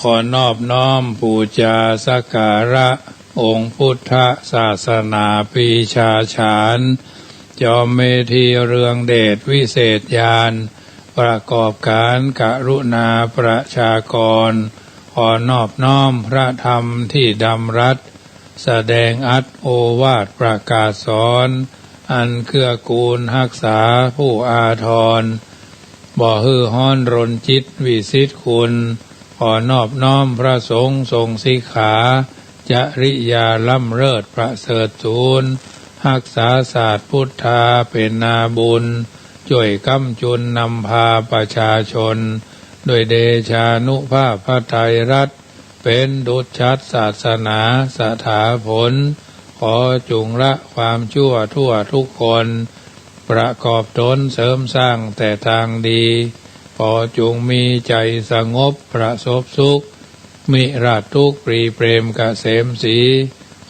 ขอนอบน้อมบูชาสักการะองค์พุทธศาสนาปีชาฉานจอมเมธีเรืองเดชวิเศษญาณประกอบการกรุณาประชากรขอนอบน้อมพระธรรมที่ดำรัสแสดงอัตโอวาทประกาศสอนอันเกื้อกูลรักษาผู้อาทรบ่ฮือฮ้อนรนจิตวิสิทธิคุณขอนอบน้อมพระสงฆ์ทรงสิกขาจริยาล่ำเลิศประเสริฐสูรรักษาศาสตร์พุทธาเป็นนาบุญช่วยกำจุนนำพาประชาชนโดยเดชานุภาพพระทัยรัตน์เป็นดุจชัดศาสนาสถาผลขอจุงละความชั่วทั่วทุกคนประกอบตนเสริมสร้างแต่ทางดีขอจุงมีใจสงบประสบสุขมิราชทุกข์ปรีเปรมเกษมศรี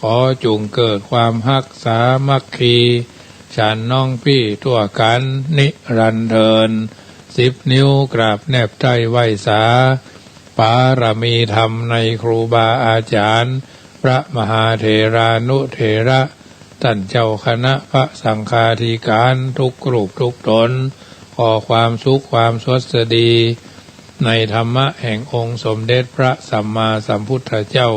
ขอจุงเกิดความฮักสามัคคีฉันน้องพี่ทั่วกันนิรันดร์เทิน10 นิ้วกราบแนบใจไหวสาปารมีธรรมในครูบาอาจารย์พระมหาเถรานุเถระท่านเจ้าคณะพระสังฆาธิการทุกรูปทุกตนขอความสุขความสวัสดีในธรรมะแห่งองค์สมเด็จพระสัมมาสัมพุทธเจ้า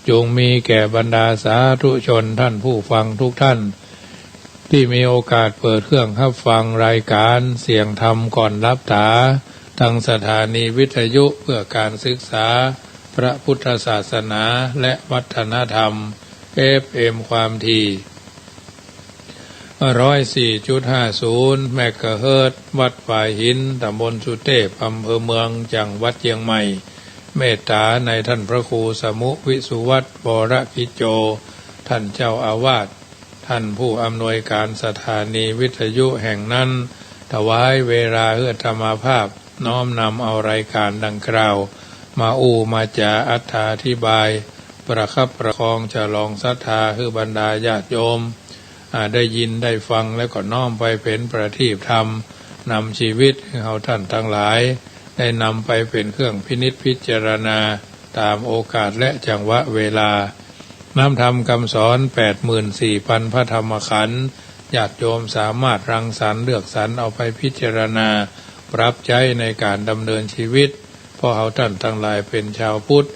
จงมีแก่บรรดาสาธุชนท่านผู้ฟังทุกท่านที่มีโอกาสเปิดเครื่องรับฟังรายการเสียงธรรมก่อนรับตาทางสถานีวิทยุเพื่อการศึกษาพระพุทธศาสนาและวัฒนธรรม FM ความถี่104.50 เมกะเฮิรตซ์วัดป่าหินตำบลสุเทพอำเภอเมืองจังหวัดเชียงใหม่เมตตาในท่านพระครูสมุวิสุวัตรวรพิโจท่านเจ้าอาวาสท่านผู้อำนวยการสถานีวิทยุแห่งนั้นถวายเวลาเพื่อธรรมภาพน้อมนำเอารายการดังกล่าวมามาจาอธิบายประคับประคองฉลองศรัทธาคือบรรดาญาติโยมได้ยินได้ฟังแล้วก็น้อมไปเป็นประทีปธรรมนำชีวิตให้เราท่านทั้งหลายได้นำไปเป็นเครื่องพินิจพิจารณาตามโอกาสและจังหวะเวลาน้ำธรรมคำสอน 84,000 พระธรรมขันธ์ญาติโยมสามารถรังสรรค์เลือกสรรเอาไปพิจารณาปรับใช้ในการดำเนินชีวิตเพราะเราท่านทั้งหลายเป็นชาวพุทธ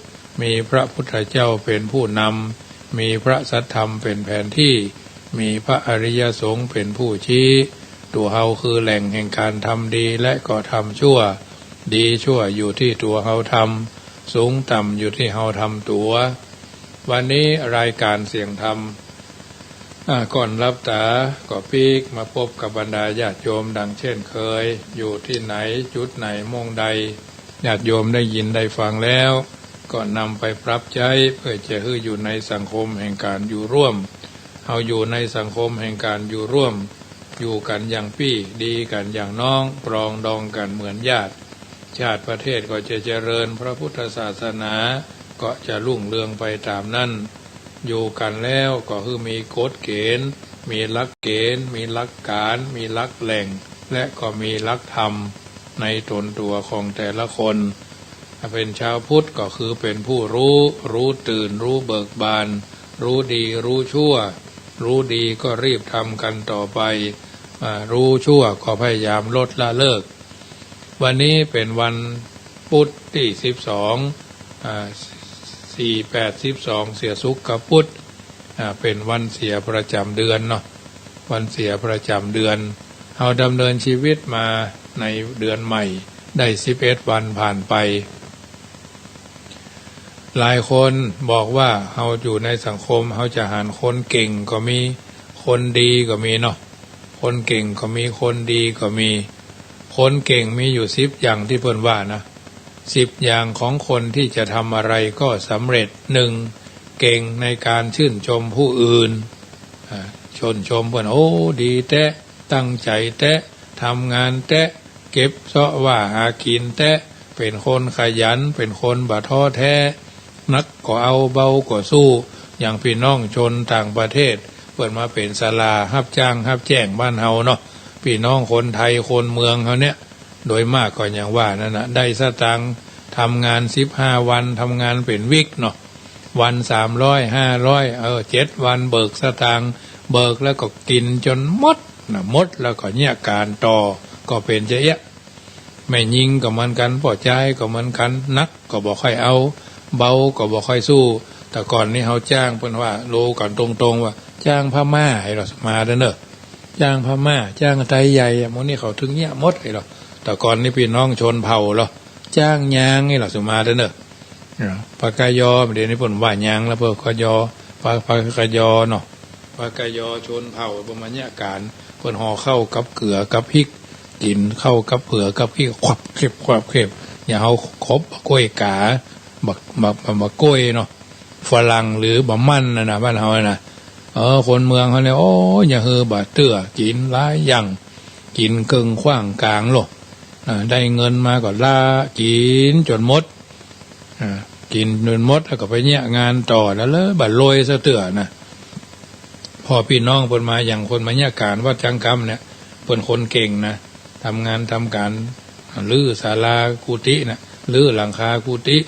มีพระพุทธเจ้าเป็นผู้นำมีพระสัทธรรมเป็นแผนที่มีพระอริยสงฆ์เป็นผู้ชี้ตัวเฮาคือแหล่งแห่งการทำดีและก็ทำชั่วดีชั่วอยู่ที่ตัวเฮาทำสูงต่ำอยู่ที่เฮาทำตัววันนี้รายการเสียงธรรมก่อนรับตาก็ปีกมาพบกับบรรดาญาติโยมดังเช่นเคยอยู่ที่ไหนจุดไหนโมงใดญาติโยมได้ยินได้ฟังแล้วก็นำไปปรับใช้เพื่อจะให้อยู่ในสังคมแห่งการอยู่ร่วมเอาอยู่ในสังคมแห่งการอยู่ร่วมอยู่กันอย่างพี่ดีกันอย่างน้องปรองดองกันเหมือนญาติชาติประเทศก็จะเจริญพระพุทธศาสนาก็จะรุ่งเรืองไปตามนั้นอยู่กันแล้วก็คือมีกฎเกณฑ์มีหลักเกณฑ์มีหลักการมีหลักแหล่งและก็มีหลักธรรมในตนตัวของแต่ละคนถ้าเป็นชาวพุทธก็คือเป็นผู้รู้ตื่นรู้เบิกบานรู้ดีรู้ชั่วรู้ดีก็รีบทำกันต่อไปรู้ชั่วก็พยายามลดละเลิกวันนี้เป็นวันพุธที่12 เสียสุขพุธเป็นวันเสียประจำเดือนเนาะวันเสียประจำเดือนเราดำเนินชีวิตมาในเดือนใหม่ได้11 วันผ่านไปหลายคนบอกว่าเราอยู่ในสังคมเราจะหาคนเก่งก็มีคนดีก็มีเนาะคนเก่งก็มีคนดีก็มีคนเก่งมีอยู่10 อย่างที่เพิ่นว่านะ10 อย่างของคนที่จะทำอะไรก็สำเร็จ1เก่งในการชื่นชมผู้อื่นชมเพิ่นโอ้ดีแท้ตั้งใจแท้ทำงานแท้เก็บเสาะว่าหากินแท้เป็นคนขยันเป็นคนบ่ท้อแท้นักก็เอาเบาก็สู้อย่างพี่น้องชนต่างประเทศเปิดมาเป็นศาลารับจ้างรับแจ้งบ้านเฮาเนาะพี่น้องคนไทยคนเมืองเฮาเนี่ยโดยมากก็อย่างว่านั่นน่ะได้สตางค์ ทำงาน15 วันทำงานเป็นวิกเนาะวัน300 500 7 วันเบิกสตางค์เบิกแล้วก็กินจนหมดนะหมดแล้วก็เนี่ยการต่อก็เป็นจะเอะไม่ยิงก็เหมือนกันปอใจก็เหมือนกันนักก็บอกค่อยเอาเบาก็บอกค่อยสู้แต่ก่อนนี้เขาจ้างเพิ่นว่าโลก่อนตรงๆว่าจ้างพม่าให้เรามาเด้อเนอะจ้างพม่าจ้างไทยใหญ่หมดนี่เขาถึงเนี่ยหมดให้เราแต่ก่อนนี่พี่น้องชนเผ่าเราจ้างยางให้เราสมาเด้อเนอะปากกายอเดี๋ยวนี้เพิ่นว่ายางแล้วเพิ่นกยอปากกายอเนาะปากกายอชนเผ่าประมาณนี้การเพิ่นห่อเข้ากับเกลือกับพริกกินเข้ากับเผือกับพริกขวับเข็บอย่าเอาครบกล้วยกาบักกล้วยเนาะฝรั่งหรือบะมันนะบ้านเฮานะคนเมืองเขาเนี่ยโอ้อย่าเฮอบะเตื้อกินหลายอย่างกินเกิงขว้างกลางโลกได้เงินมาก็ล่ากินจนหมดกินจนหมดแล้วก็ไปเนี่ยงานต่อแล้วบัดโรยซะเตื้อนะพอพี่น้องเพิ่นมาอย่างคนมาเนี่ยการวัดจังกรรมเนี่ยเพิ่นคนเก่งนะทำงานทำการลื้อศาลากุฏินะลื้อหลังคากุฏิ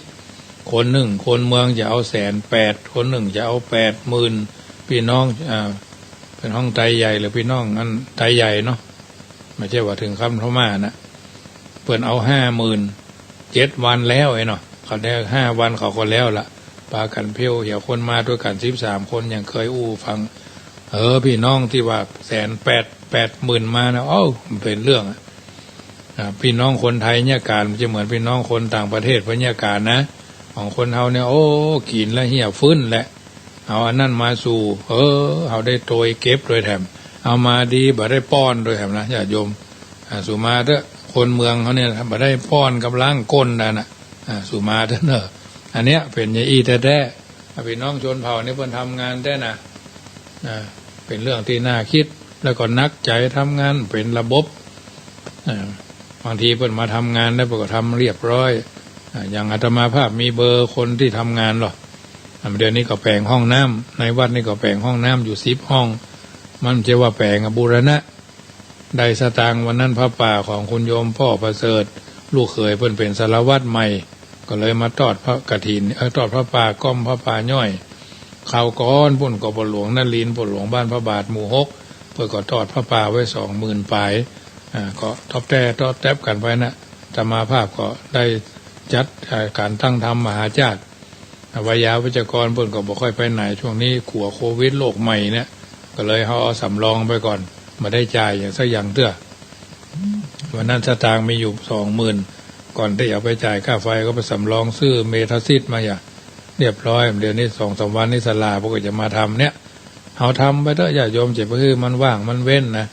คนหนึ่งคนเมืองจะเอา180,000คนหนึ่งจะเอา80,000พี่น้องเป็นห้องไตใหญ่หรือพี่น้องอันไตใหญ่เนาะไม่ใช่ว่าถึงคำพม่านะเพิ่นเอา50,000 7 วันแล้วไอ้เนาะเขาได้5 วันเขาก็แล้วละปากันเพี้ยวเหี่ยวคนมาด้วยกัน13 คนอย่างเคยอู้ฟังพี่น้องที่ว่า180,000มานะเป็นเรื่องพี่น้องคนไทยเนี่ยการมันจะเหมือนพี่น้องคนต่างประเทศเป็นเนี่ยการนะของคนเฮาเนี่ยกินแล้วเหี่ยวฟื้นแหละเอาอันนั้นมาสู่เอาได้โตยเก็บโดยแถมเอามาดีบ่ได้ป้อนโดยแถมนะญาติโยมสู่มาเด้อคนเมืองเขาเนี่ยบ่ได้ป้อนกับล้างก้นนะสู่มาเด้อเนอะอันเนี้ยเป็นอย่างอีแท้ๆพี่น้องชนเผ่านี่เพิ่นทำงานได้นะเป็นเรื่องที่น่าคิดแล้วก็นักใจทำงานเป็นระบบบางทีเพิ่นมาทำงานได้ก็ทำเรียบร้อยอย่างอาตมาภาพมีเบอร์คนที่ทำงานหรอเดี๋ยวนี้ก็แปลงห้องน้ำในวัดนี่ก็แปลงห้องน้ำอยู่10 ห้องมันจะว่าแปลงบูรณะได้สตางค์วันนั้นพระป่าของคุณโยมพ่อประเสริฐลูกเขยเพิ่นเป็นสารวัตรใหม่ก็เลยมาทอดพระกฐินทอดพระป่าก้อมพระป่าย่อยข่าวก้อนปุ่นกบหลวงนลินปุ่นหลวงบ้านพระบาทหมู่6เพื่อก็ทอดพระป่าไว้20,000 ปลายก็ทบแทบกันไปนะธรรมาภาพก็ได้จัดการตั้งธรรมมหาญาติวิยาวิจกรเพิ่นก็บ่ค่อยไปไหนช่วงนี้ขัวโควิดโรคใหม่เนี่ยก็เลยเขาเอาสำรองไปก่อนมาได้จ่ายอย่างสักอย่างเตื้อวันนั้นสตางค์มีอยู่20,000ก่อนที่เอาไปจ่ายค่าไฟก็ไปสำรองซื้อเมทาซิดมาอย่างเรียบร้อยเดี๋ยวนี้2-3 วันนี้ศาลาพวกก็จะมาทำเนี่ยเอาทำไปเถอะญาติโยมเจ็บก็คือมันว่างมันเว้นนะ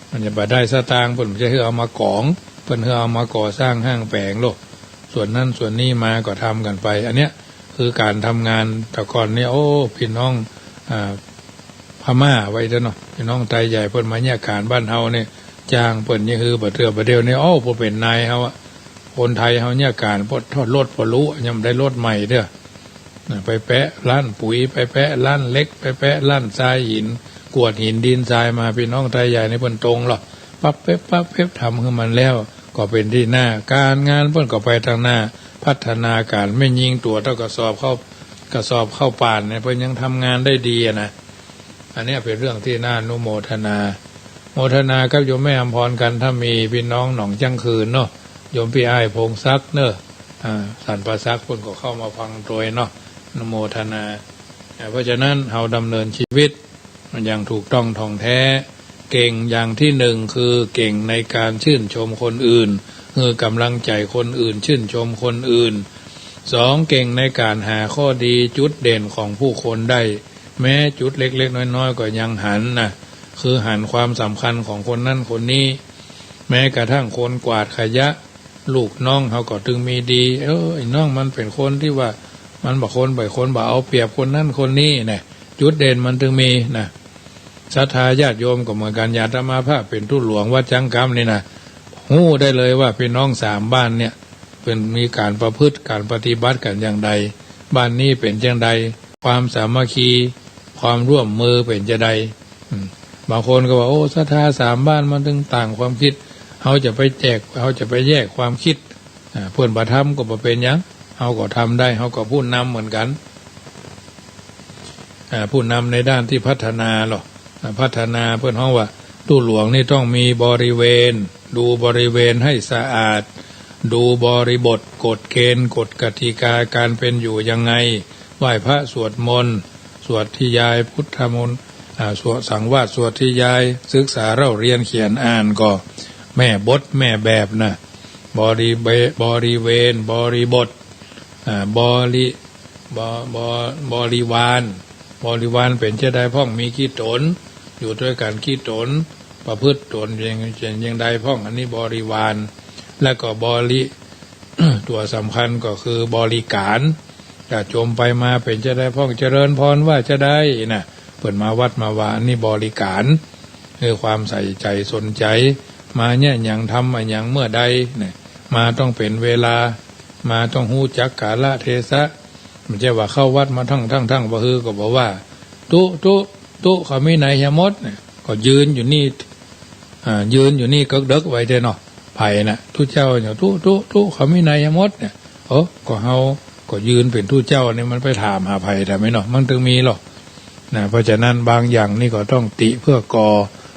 มันจะไปได้สตางค์เพิ่นจะให้เอามากองเพิ่นให้เอามาก่อสร้างห้างแปลงโลกส่วนนั้นส่วนนี้มาก็ทำกันไปอันเนี้ยคือการทำงานแต่ก่อนเนี่ยพี่น้องพม่าไว้เด้อเนาะพี่น้องไทยใหญ่เพิ่นมาเนี่ยการบ้านเฮาเนี่ยจ้างเพิ่นนี่คือบ่เทื่อบ่เดียวนี่พอเป็นนายเฮาคนไทยเฮาเนี่ยการพอทอดรถพอรู้ยังได้รถใหม่เด้อไปแปะร้านปุ๋ยไปแปะร้านเล็กไปแปะร้านทรายหินกวดหินดินทรายมาพี่น้องไทยใหญ่ในเพิ่นตรงหรอปั๊บเป๊บทำขึ้นมันแล้วก็เป็นที่หน้าการงานเพิ่นก็ไปทางหน้าพัฒนาการไม่ยิงตัวเท่ากระสอบเข้าป่านเนี่ยเพิ่นยังทำงานได้ดีนะอันนี้เป็นเรื่องที่น่านุโมทนากับโยมแม่อำพรกันถ้ามีพี่น้องหนองจังคืนเนาะโยมพี่อ้ายพงศักดิ์เนอะสันประซักคนก็เข้ามาฟังโดยเนาะนุโมทนาเพราะฉะนั้นเราดำเนินชีวิตมันอย่างถูกต้องท่องแท้เก่งอย่างที่หนึ่งคือเก่งในการชื่นชมคนอื่นคือกำลังใจคนอื่นชื่นชมคนอื่น2เก่งในการหาข้อดีจุดเด่นของผู้คนได้แม้จุดเล็กๆน้อยๆก็ยังหันนะคือหันความสำคัญของคนนั้นคนนี้แม้กระทั่งคนกวาดขยะลูกน้องเขาก็ถึงมีดีไอ้น้องมันเป็นคนที่ว่ามันบ่คนบ่เอาเปรียบคนนั้นคนนี้นะจุดเด่นมันถึงมีนะศรัทธาญาติโยมก็เหมือนกันญาติมาภาพเป็นทูตหลวงวัดจังกรรมนี่นะฮู้ได้เลยว่าพี่น้อง3บ้านเนี่ยเป็นมีการประพฤติการปฏิบัติกันอย่างใดบ้านนี้เป็นจังใดความสามัคคีความร่วมมือเป็นจังใดบางคนก็ว่าศรัทธา3บ้านมันถึงต่างความคิดเขาจะไปแยกความคิด เพื่อนประทำก็บ่เป็นหยังเขาก็ทำได้เขาก็พูดนำเหมือนกันพูดนำในด้านที่พัฒนาหรอพัฒนาเพื่อนห้องว่าตู้หลวงนี่ต้องมีบริเวณดูบริเวณให้สะอาดดูบริบทกฎเกณฑ์กฎกติกาการเป็นอยู่ยังไงไหว้พระสวดมนต์สวดทิยายพุทธมนต์สวดสังวาสสวดทิยายศึกษาเล่าเรียนเขียนอ่านก็แม่บทแม่แบบนะบริเวณบริบทบริวารเป็นเจ้าใดพ่องมีขี้ตนอยู่ด้วยกันขี้ตนประพฤติตนยังใดพ่องอันนี้บริวารและก็ตัวสำคัญก็คือบริการจะจมไปมาเป็นเจ้าใดพ่องเจริญพรว่าจะได้นะเปิดมาวัดมาวานี่บริการคือความใส่ใจสนใจมาเนี่ยอย่างทำอย่างเมื่อใดเนี่ยมาต้องเป็นเวลามาต้องหู้จักกาลเทศะมันจะว่าเข้าวัดมาทั้งบ่ฮือก็บอกว่าตุเขาไม่ไหนยมดเนี่ยก็ยืนอยู่นี่ก็เด็กไว้เด้เนาะไผ่น่ะทุเจ้าเนี่ยตุเขาไม่ไหนยมดเนี่ยก็เฮาก็ยืนเป็นทุเจ้านี่มันไปถามหาไผ่แต่ไม่เนาะมันถึงมีหรอกนะเพราะฉะนั้นบางอย่างนี่ก็ต้องติเพื่อก่อ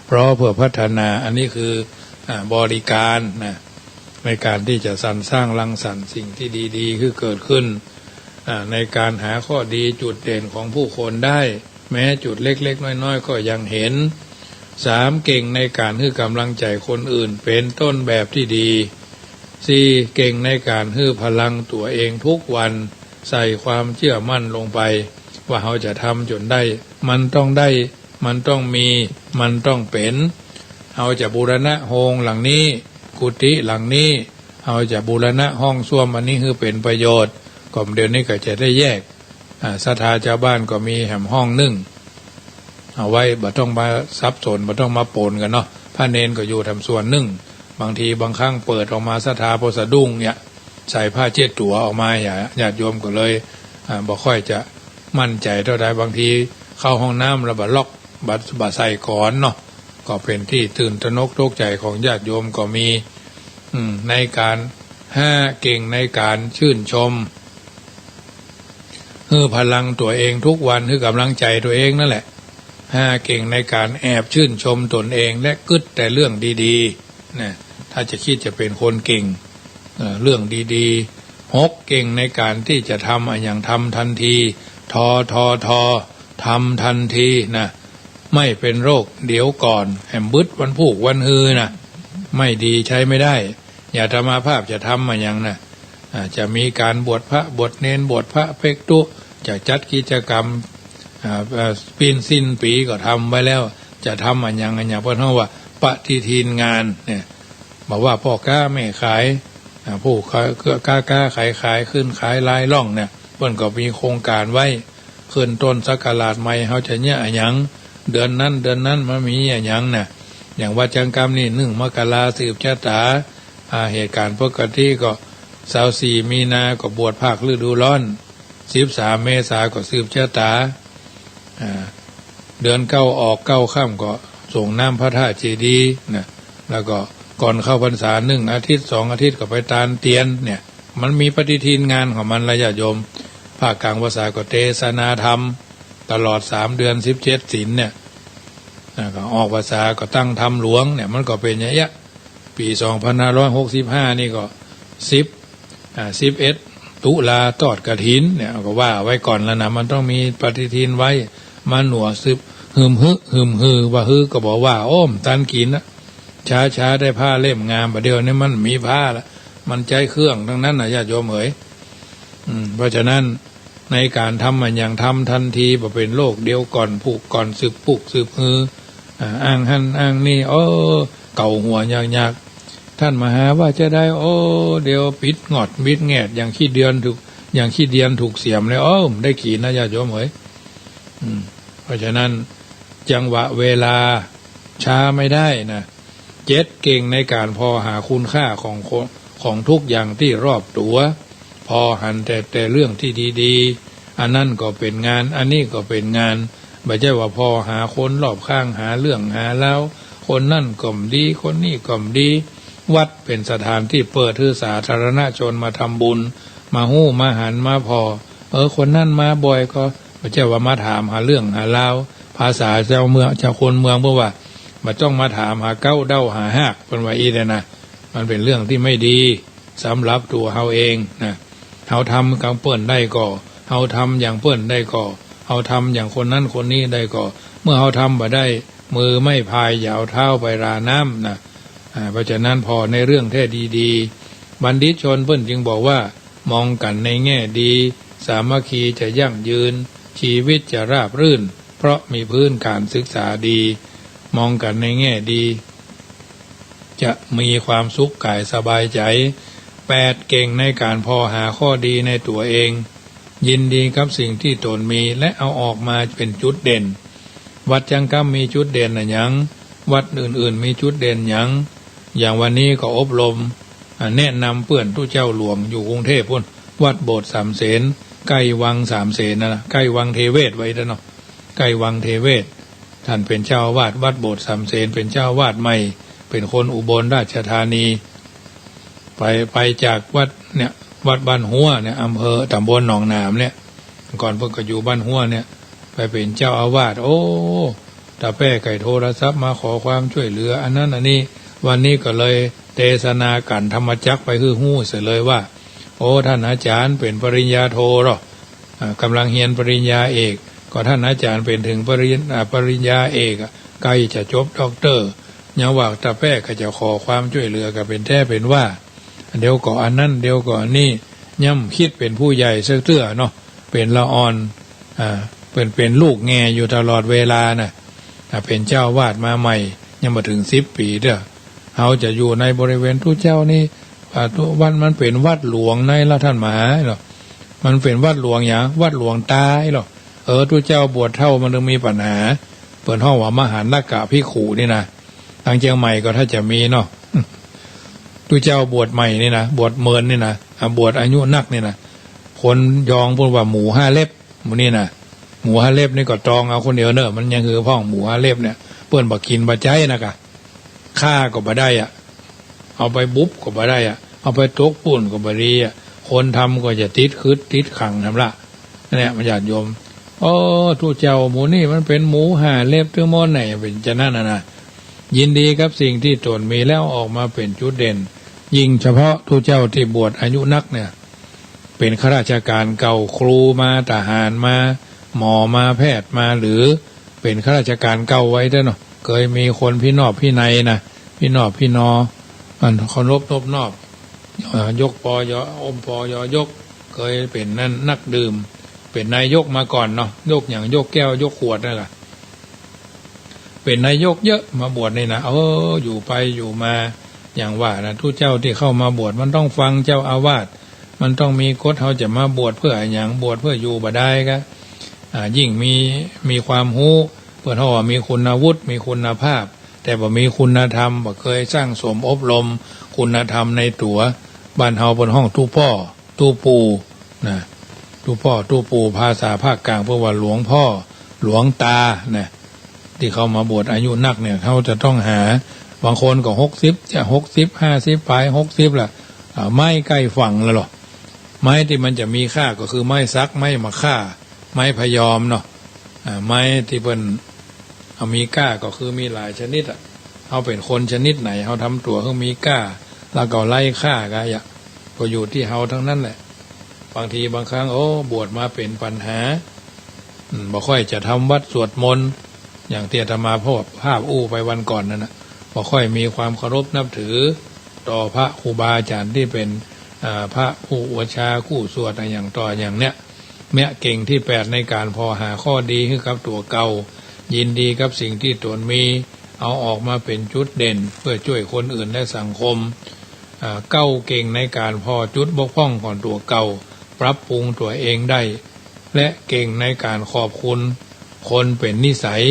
เพราะเพื่อพัฒนาอันนี้คือบริการนะในการที่จะสรรสร้างรังสรรค์สิ่งที่ดีๆคือเกิดขึ้นในการหาข้อดีจุดเด่นของผู้คนได้แม้จุดเล็กๆน้อยๆก็ยังเห็น3เก่งในการให้กำลังใจคนอื่นเป็นต้นแบบที่ดี4เก่งในการให้พลังตัวเองทุกวันใส่ความเชื่อมั่นลงไปว่าเขาจะทำจนได้มันต้องได้มันต้องมีมันต้องเป็นเขาจะบูรณะโฮงหลังนี้กุฏิหลังนี้เขาจะบูรณะห้องส้วมอันนี้คือเป็นประโยชน์ก่อนเดือนนี้ก็จะได้แยกศรัทธาชาวบ้านก็มีแหมห้องนึ่งเอาไว้บ่ต้องมาซับสนบ่ต้องมาปนกันเนาะพระเนนก็อยู่ทำส่วนนึ่งบางทีบางครั้งเปิดออกมาศรัทธาโพสะดุ้งเนี่ยใส่ผ้าเช็ดตัวออกมาญาติโยมก็เลยบ่ค่อยจะมั่นใจเท่าใดบางทีเข้าห้องน้ำแล้วบ่ล็อกบ่ใส่ก่อนเนาะก็เป็นที่ตื่นตระหนกตกใจของญาติโยมก็มีในการเก่งในการชื่นชมพลังตัวเองทุกวันคือกำลังใจตัวเองนั่นแหละเก่งในการแอบชื่นชมตนเองและกึศแต่เรื่องดีๆนะถ้าจะคิดจะเป็นคนเก่งเรื่องดีๆ6เก่งในการที่จะทำอย่างทำทันทีทอทำทันทีนะไม่เป็นโรคเดี๋ยวก่อนแหมบึดวันผูกวันฮือนะไม่ดีใช้ไม่ได้อย่าธรรมาภาพจะทำอย่างนะจะมีการบวชพระบวชเนนบวชพระเพ็กตุจะจัดกิจกรรมปีนสิ้นปีก็ทำไว้แล้วจะทำอย่างเพราะว่าปฏิทินงานเนี่ยบอกว่าพ่อค้าแม่ขายผู้ค้าขายขึ้นขายลายล่องเนี่ยเพิ่นก็มีโครงการไว้ขึ้นต้นศักราชใหม่เขาจะเนี่ยอย่างเดือนนั้นมันมีอย่างน่ะอย่างวัดจังกรรมนี่1 มกราสืบชะตาเหตุการณ์ปกติก็24 มีนาก็บวชภาคฤดูร้อน13 เมษาก็สืบชะตาเดือน9ออก9ค่ำก็ส่งน้ำพระธาตุเจดีย์นะแล้วก็ก่อนเข้าพรรษา1 อาทิตย์2 อาทิตย์ก็ไปตานเตียนเนี่ยมันมีปฏิทินงานของมันระยะโยมภาคกลางภาษาก็เทศนาธรรมตลอด3 เดือน17 ศีลเนี่ยก็ออกภาษาก็ตั้งธรรมหลวงเนี่ยมันก็เป็นอย่างเงี้ยปี2565นี่ก็11 ตุลาทอดกฐินเนี่ยก็ว่าไว้ก่อนแล้วนะมันต้องมีปฏิทินไว้มาหนัวซึบหืมฮือว่าฮือก็บอกว่าอ้อมตันกินนะช้าได้ผ้าเล่มงามประเดี๋ยวนี้มันมีผ้าละมันใจเครื่องทั้งนั้นนะญาติโยมเอ๋ยเพราะฉะนั้นในการทำมันอย่างทำทันทีบ่เป็นโลกเดียวก่อนผูกก่อนสืบผูกสืบฮืออ้างหันอ้างนี่เก่าหัวยากท่านมาหาว่าจะได้เดี๋ยวปิดงอดมิดแงดอย่างขี้เดือนถูกเสียมเลยได้ขี่นะญาติโยมเอ๋ยเพราะฉะนั้นจังหวะเวลาช้าไม่ได้นะ7เก่งในการพอหาคุณค่าของทุกอย่างที่รอบตัวพอหันแต่เรื่องที่ดีๆอันนั้นก็เป็นงานอันนี้ก็เป็นงานไม่ใช่ว่าพอหาคนรอบข้างหาเรื่องหาแล้วคนนั่นก็ดีคนนี้ก็ดี วัดเป็นสถานที่เปิดให้สาธารณชนมาทำบุญมาหู้มาหันมาพอคนนั่นมาบ่อยก็ไม่ใช่ว่ามาถามหาเรื่องหาราวภาษาเจ้าเมืองเจ้าคนเมืองเพราะว่ามาจ้องมาถามหาเก้าเด้าหาหากเป็นว่าอีเลยนะมันเป็นเรื่องที่ไม่ดีสำหรับตัวเฮาเองนะเฮาทำกับเปิ้นได้ก็เฮาทำอย่างเปิ้นได้ก็เฮาทำอย่างคนนั้นคนนี้ได้ก็เมื่อเฮาทำบ่ได้มือไม่พายอย่าเอาเท้าไปราน้ำนะเพราะฉะนั้นพอในเรื่องแท้ดีๆบัณฑิตชนเปิ้นจึงบอกว่ามองกันในแง่ดีสามัคคีจะยั่งยืนชีวิตจะราบรื่นเพราะมีพื้นการศึกษาดีมองกันในแง่ดีจะมีความสุขกายสบายใจ8เก่งในการพอหาข้อดีในตัวเองยินดีกับสิ่งที่ตนมีและเอาออกมาเป็นจุดเด่นวัดจังกำมีจุดเด่นนะยังวัดอื่นๆมีจุดเด่นยังอย่างวันนี้ก็อบรมแนะนำเพื่อนผู้เจ้าหลวงอยู่กรุงเทพพุ่นวัดโบสถ์สามเสนใกล้วังสามเสนนะใกล้วังเทเวศไว้แล้วเนาะใกล้วังเทเวศท่านเป็นเจ้าวาดวัดโบสถ์สามเสนเป็นเจ้าวาดใหม่เป็นคนอุบลราชธานีไปจากวัดเนี่ยวัดบ้านหัวเนี่ยอำเภอตำบลหนองนามเนี่ยก่อนเพิ่งก็อยู่บ้านหัวเนี่ยไปเป็นเจ้าอาวาสตาแป้ไก่โทรศัพท์มาขอความช่วยเหลืออันนั้นอันนี้วันนี้ก็เลยเทศนากันธรรมจักรไปคือหู้เสียเลยว่าท่านอาจารย์เป็นปริญญาโทหรอกำลังเรียนปริญญาเอกก็ท่านอาจารย์เป็นถึงปริญญาเอกใกล้จะจบด็อกเตอร์ยังว่าตาแป้ก็จะขอความช่วยเหลือก็เป็นแท้เป็นว่าเดี๋ยวก่ออันนั้นเดี๋ยวก่อนี่ย่ำคิดเป็นผู้ใหญ่เสื้อเนาะเป็นละอ่อนเป็นลูกแง่อยู่ตลอดเวลานะเป็นเจ้าวาดมาใหม่ยังมาถึง10 ปีเด้อเขาจะอยู่ในบริเวณทุเจ้านี่วัดมันเป็นวัดหลวงในละท่านมหาหรอมันเป็นวัดหลวงอย่างวัดหลวงตายหรอทุเจ้าบวชเท่ามันต้องมีปัญหาเปิดห้องว่ามหาลักกะพิขู่นี่นะทางเชียงใหม่ก็ถ้าจะมีเนาะทุเจ้าบวชใหม่นี่นะบวชเมินนี่นะบวชอายุนักนี่นะคนยองพูดว่าหมู5 เล็บหมูนี่นะหมู5 เล็บนี่ก็ตรองเอาคนเดียวเนอะมันยังคือพ่องหมู5 เล็บเนี่ยเปิ้นบักกินบักใจนะกะฆ่าก็บ่ได้เอาไปบุ๊บก็บ่ได้เอาไปตกปุ่นก็บ่ดีคนทำก็จะติดขังทำละเนี่ยมันญาติโยมทุเจ้าหมูนี่มันเป็นหมู5 เล็บถึงมอไหนเป็นจะนั่นนะยินดีกับสิ่งที่ตนมีแล้วออกมาเป็นจุดเด่นยิ่งเฉพาะทุเจ้าที่บวชอายุนักเนี่ยเป็นข้าราชการเก่าครูมาทหารมาหมอมาแพทย์มาหรือเป็นข้าราชการเก่าไว้ด้วยเนาะเคยมีคนพี่นอบพี่ในนะพี่นอบพี่นอมันเคารพนบนอบยกปอยอมปอยยกเคยเป็นนั่นนักดื่มเป็นนายกมาก่อนเนาะยกอย่างยกแก้วยกขวดนั่นแหละเป็นนายกเยอะมาบวชนี่นะอยู่ไปอยู่มาอย่างว่านะทุกเจ้าที่เข้ามาบวชมันต้องฟังเจ้าอาวาสมันต้องมีกฎเขาจะมาบวชเพื่ออย่างบวชเพื่ออยู่บ่ได้ก็ยิ่งมีความรู้เพื่อเขาว่ามีคุณวุฒิมีคุณภาพแต่บ่มีคุณธรรมบ่เคยสร้างสมอบรมคุณธรรมในตัวบ้านเฮาบนห้องตู้พ่อตู้ปู่นะตู้พ่อตู้ปู่ภาษาภาคกลางเพื่อว่าหลวงพ่อหลวงตานะที่เขามาบวชอายุนักเนี่ยเขาจะต้องหาบางคนก็60จะ60 50ปลาย60ล่ะไม้ใกล้ฝั่งแล้วหรอไม้ที่มันจะมีค่าก็คือไม้ซักไม้มะค่าไม้พยอมเนาะไม้ที่เป็นมีก้าก็คือมีหลายชนิดเขาเป็นคนชนิดไหนเขาทำตัวเขามีก้าแล้วก็ไล่ค่าก็อยู่ที่เขาทั้งนั้นแหละบางทีบางครั้งบวชมาเป็นปัญหาบ่ค่อยจะทำวัดสวดมนต์อย่างที่อาตมาภาพไปวันก่อนนั่นนะบ่ค่อยมีความเคารพนับถือต่อพระครูบาอาจารย์ที่เป็นพระผู้อุปชาคู่สวดอย่างต่ออย่างเนี้ยแม้เก่งที่8ในการพอหาข้อดีให้กับตัวเก่ายินดีกับสิ่งที่ตนมีเอาออกมาเป็นจุดเด่นเพื่อช่วยคนอื่นและสังคมเก้าเก่งในการพอจุดบกพร่องของตัวเก่าปรับปรุงตัวเองได้และเก่งในการขอบคุณคนเป็นนิสัย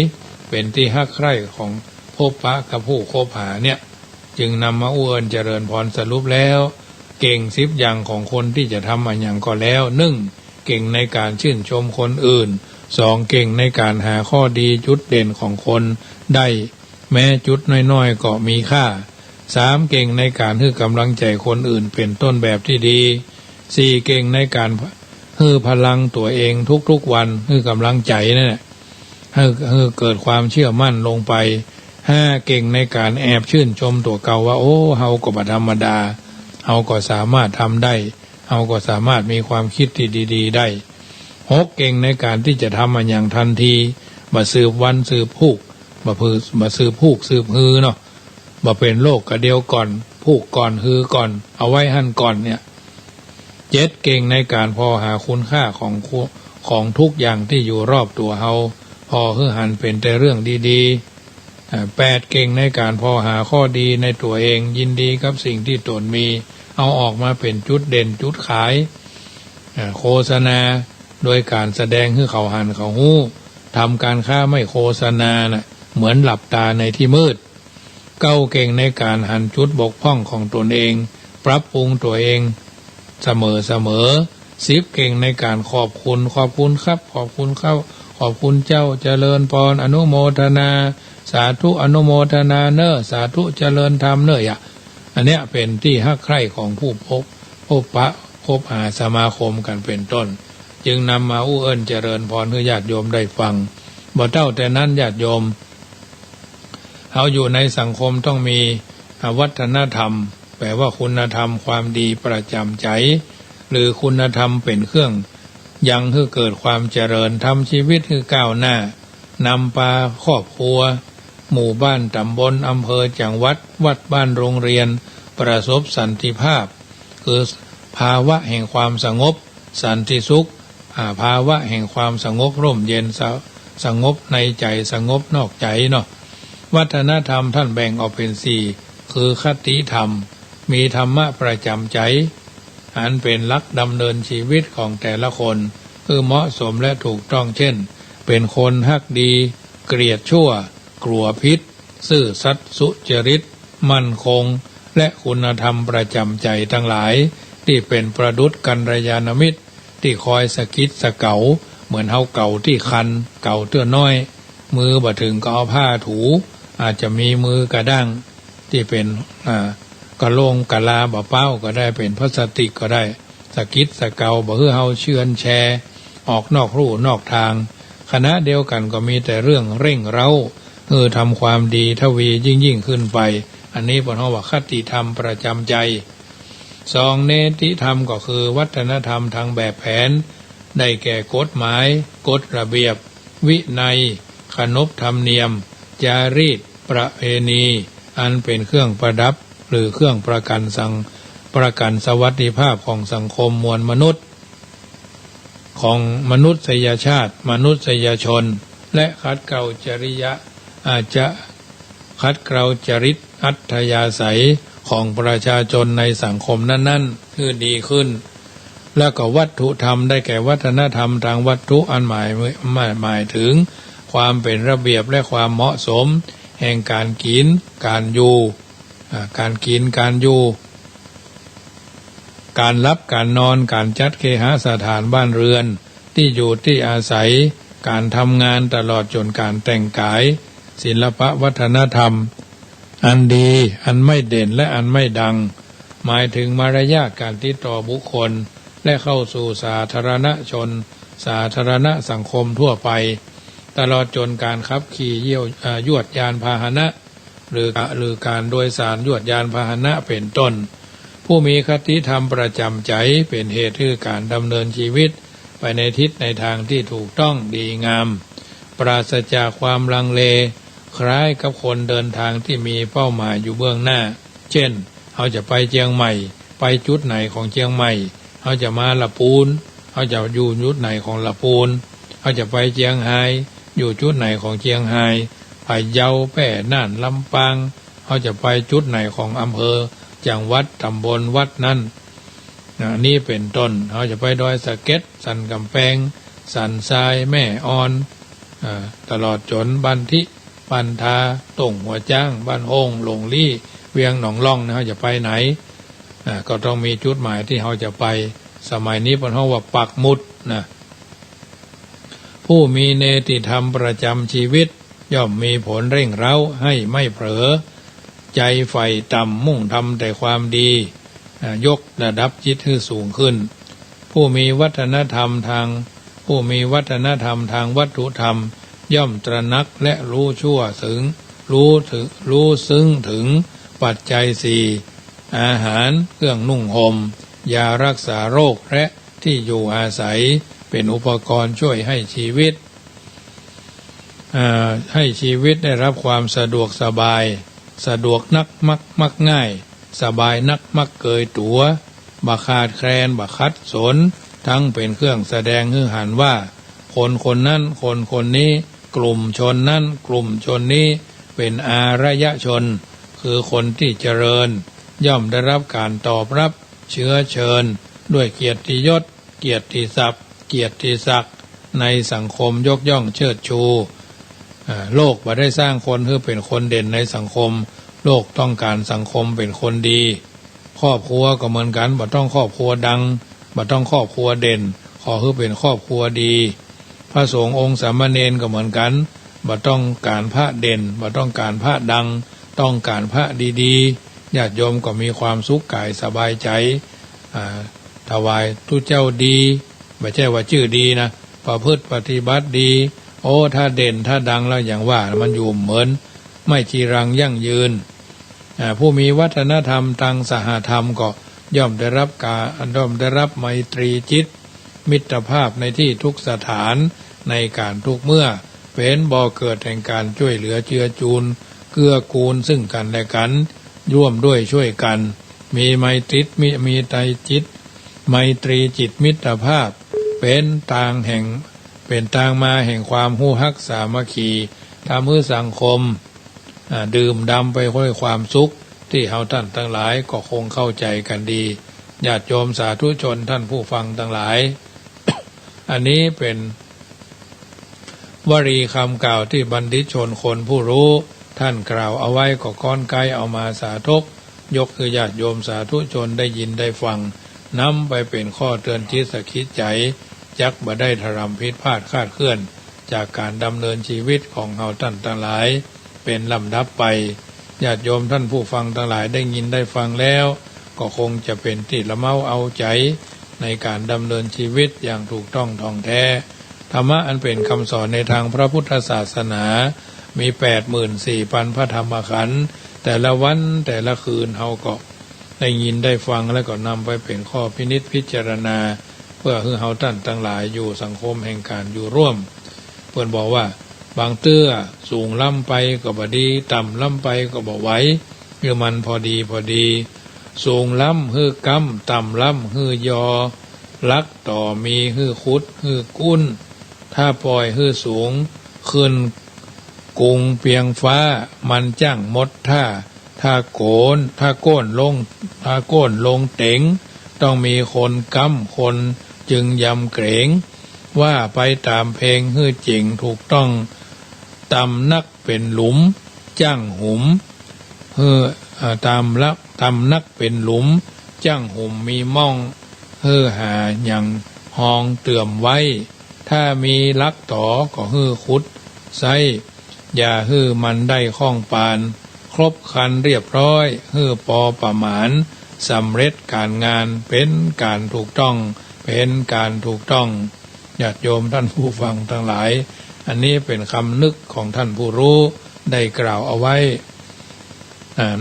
เป็นที่ฮักใคร่ของพบปะกับผู้คบหาเนี่ยจึงนำมาอวยเจริญพรสรุปแล้วเก่ง10 อย่างของคนที่จะทำอันอย่างก็แล้ว1เก่งในการชื่นชมคนอื่น2เก่งในการหาข้อดีจุดเด่นของคนได้แม้จุดน้อยๆก็มีค่า 3เก่งในการให้กำลังใจคนอื่นเป็นต้นแบบที่ดี4เก่งในการให้พลังตัวเองทุกๆวันให้กำลังใจนั่นแหละให้เกิดความเชื่อมั่นลงไป5เก่งในการแอบชื่นชมตัวเก่าว่าโอ้เฮาก็บ่ธรรมดาเฮาก็สามารถทำได้เฮาก็สามารถมีความคิดที่ดีๆได้6เก่งในการที่จะทำมันอย่างทันทีบ่สืบวันสืบพูกบ่สืบพูกสืบฮือเนาะบ่เป็นโลกกะเดียวก่อนพูกก่อนฮือก่อนเอาไว้หั่นก่อนเนี่ย7เก่งในการพอหาคุณค่าของทุกอย่างที่อยู่รอบตัวเฮาพอฮือหันเป็นแต่เรื่องดีๆ8เก่งในการพอหาข้อดีในตัวเองยินดีกับสิ่งที่ตนมีเอาออกมาเป็นจุดเด่นจุดขายโฆษณาโดยการแสดงให้เขาหันเขาหู้ทำการค้าไม่โฆษณาน่ะเหมือนหลับตาในที่มืด9เก่งในการหันจุดบกพร่องของตนเองปรับปรุงตัวเองเสมอ10เก่งในการขอบคุณครับขอบคุณขอบคุณเจ้าเจริญพรอนุโมทนาสาธุอนุโมทนาเนอสาธุเจริญธรรมเนออันเนี้ยเป็นที่ฮักใคร่ของผู้พบหาสมาคมกันเป็นต้นจึงนำมาอู้เอิ้นเจริญพรให้ญาติโยมได้ฟังบ่เท่าแต่นั้นญาติโยมเขาอยู่ในสังคมต้องมีวัฒนธรรมแปลว่าคุณธรรมความดีประจำใจหรือคุณธรรมเป็นเครื่องยังให้เกิดความเจริญทำชีวิตให้ก้าวหน้านำพาครอบครัวหมู่บ้านตำบลอำเภอจังหวัดบ้านโรงเรียนประสบสันติภาพคือภาวะแห่งความสงบสันติสุขภาวะแห่งความสงบร่มเย็นสงบในใจสงบนอกใจเนาะวัฒนธรรมท่านแบ่งออกเป็น4คือคติธรรมมีธรรมะประจำใจอันเป็นหลักดำเนินชีวิตของแต่ละคนคือเหมาะสมและถูกต้องเช่นเป็นคนฮักดีเกลียดชั่วกลัวพิษซื่อสัตย์สุจริตมั่นคงและคุณธรรมประจำใจทั้งหลายที่เป็นประดุจกัลยาณมิตรที่คอยสะกิดสะเกาเหมือนเฮาเก่าที่คันเก่าเตื้อน้อยมือบ่ถึงก็เอาผ้าถูอาจจะมีมือกระด้างที่เป็นกระโลงกะลาบ่เป้าก็ได้เป็นพลาสติกก็ได้สะกิดสะเกาบ่ให้เฮาเชือนแชออกนอกรูนอกทางคณะเดียวกันก็มีแต่เรื่องเร่งเร้าทำความดีทวียิ่งขึ้นไปอันนี้เฮาว่าคติธรรมประจำใจ2เนติธรรมก็คือวัฒนธรรมทางแบบแผนได้แก่กฎหมายกฎระเบียบวินัยขนบธรรมเนียมจารีตประเพณีอันเป็นเครื่องประดับหรือเครื่องประกันสวัสดิภาพของสังคมมวลมนุษย์ของมนุษยชาติมนุษยชนและขัดเกลาจริยะอาจจะขัดเกลาจริตอัธยาศัยของประชาชนในสังคมนั้นๆคือดีขึ้นแล้วก็วัตถุธรรมได้แก่วัฒนธรรมทางวัตถุอันหมายถึงความเป็นระเบียบและความเหมาะสมแห่งการกินการอยู่การกินการอยู่การรับการนอนการจัดเคหสถานบ้านเรือนที่อยู่ที่อาศัยการทำงานตลอดจนการแต่งกายศิลปวัฒนธรรมอันดีอันไม่เด่นและอันไม่ดังหมายถึงมารยาทการติดต่อบุคคลและเข้าสู่สาธารณชนสาธารณสังคมทั่วไปตลอดจนการขับขี่ยวดยานพาหนะหรือการโดยสารยวดยานพาหนะเป็นต้นผู้มีคติธรรมประจำใจเป็นเหตุให้การดำเนินชีวิตไปในทิศในทางที่ถูกต้องดีงามปราศจากความลังเลคล้ายกับคนเดินทางที่มีเป้าหมายอยู่เบื้องหน้าเช่นเขาจะไปเชียงใหม่ไปจุดไหนของเชียงใหม่เขาจะมาละปูนเขาจะอยู่จุดไหนของละปูนเขาจะไปเชียงไฮ้อยู่จุดไหนของเชียงไฮ้ไปเยาแพร่น่านลำปางเขาจะไปจุดไหนของอำเภอจังหวัดตำบลวัดนั้นนี่เป็นต้นเขาจะไปดอยสะเก็ดสันกำแพงสันทรายแม่ออนตลอดจนบันทิปันทาต่งหัวจ้างบ้านโฮงหลงลี่เวียงหนองล่องนะเขาจะไปไหนก็ต้องมีจุดหมายที่เขาจะไปสมัยนี้เป็นเขาว่าปักหมุดนะผู้มีเนติธรรมประจำชีวิตย่อมมีผลเร่งเร้าให้ไม่เผลอ ใจใฝ่ต่ำมุ่งทำแต่ความดียกระดับจิตให้สูงขึ้นผู้มีวัฒนธรรมทางวัตถุธรรมย่อมตระหนักและรู้ซึ้งถึงปัจจัยสี่อาหารเครื่องนุ่งห่มยารักษาโรคและที่อยู่อาศัยเป็นอุปกรณ์ช่วยให้ชีวิตได้รับความสะดวกสบายสะดวกนักมักง่ายสบายนักมักเกยตัวบ่ขาดแคลนบ่ขัดสนทั้งเป็นเครื่องแสดงให้เห็นว่าคนนั้นคนนี้กลุ่มชนนั้นกลุ่มชนนี้เป็นอารยชนคือคนที่เจริญย่อมได้รับการตอบรับเชื้อเชิญด้วยเกียรติยศเกียรติศัพท์เกียรติศักดิ์ในสังคมยกย่องเชิดชูโลกบ่ได้สร้างคนเพื่อเป็นคนเด่นในสังคมโลกต้องการสังคมเป็นคนดีครอบครัวก็เหมือนกันบ่ต้องครอบครัวดังบ่ต้องครอบครัวเด่นขอให้เป็นครอบครัวดีพระสงฆ์องค์สามเณรก็เหมือนกันบ่ต้องการพระเด่นบ่ต้องการพระดังต้องการพระดีๆญาติโยมก็มีความสุขกายสบายใจถวายทุเจ้าดีไม่ใช่ว่าชื่อดีนะประพฤติปฏิบัติดีโอ้ถ้าเด่นถ้าดังแล้วอย่างว่ามันอยู่เหมือนไม่จีรังยั่งยืนผู้มีวัฒนธรรมทางสหธรรมก็ย่อมได้รับไมตรีจิตมิตรภาพในที่ทุกสถานในการทุกเมื่อเป็นบ่อเกิดแห่งการช่วยเหลือเจือจูนเกื้อกูลซึ่งกันและกันร่วมด้วยช่วยกันมีไมตรีจิตมิตรภาพเป็นทางมาแห่งความฮู้ฮักสามัคคีทำให้สังคมดื่มด่ำไปด้วยความสุขที่เฮาท่านทั้งหลายก็คงเข้าใจกันดีญาติโยมสาธุชนท่านผู้ฟังทั้งหลาย อันนี้เป็นวลีคำกล่าวที่บัณฑิตชนคนผู้รู้ท่านกล่าวเอาไว้ก็ก้อนไกลเอามาสาธกยกคือญาติโยมสาธุชนได้ยินได้ฟังนำไปเป็นข้อเตือนจิตสะคิดใจจักบ่ได้ทรำผิดพลาดคลาดเคลื่อนจากการดำเนินชีวิตของเฮาท่านทั้งหลายเป็นลำดับไปญาติโยมท่านผู้ฟังทั้งหลายได้ยินได้ฟังแล้วก็คงจะเป็นที่ละเมาเอาใจในการดำเนินชีวิตอย่างถูกต้องท่องแท้ธรรมะอันเป็นคำสอนในทางพระพุทธศาสนามี 84,000 พระธรรมขันธ์แต่ละวันแต่ละคืนเฮาก็ได้ยินได้ฟังแล้วก็นำไปเป็นข้อพินิจพิจารณาเพื่อให้เฮาท่านทั้งหลายอยู่สังคมแห่งการอยู่ร่วมเพื่อนบอกว่าบางเตื้อสูงล้ำไปก็บ่ดีต่ำล้ำไปก็บ่ไหวคือมันพอดีสูงล้ำฮือกำต่ำล้ำฮือยอลักต่อมีฮือคุดฮือกุ้นถ้าปล่อยฮือสูงขึ้นกุงเปียงฟ้ามันจ้างมดถ้าโก้นลงเต็งต้องมีคนกำคนจึงยำเกรงว่าไปตามเพลงฮือจริงถูกต้องตำนักเป็นหลุมจ้างหุมตำนักเป็นหลุมจ้างหุมมีม่องหาอย่างห้องเตื่อมไว้ถ้ามีลักต่อก็ขุดไซอย่ามันได้ข้องปานครบคันเรียบร้อยปอประมาณสำเร็จการงานเป็นการถูกต้องญาติโยมท่านผู้ฟังทั้งหลายอันนี้เป็นคำนึกของท่านผู้รู้ได้กล่าวเอาไว้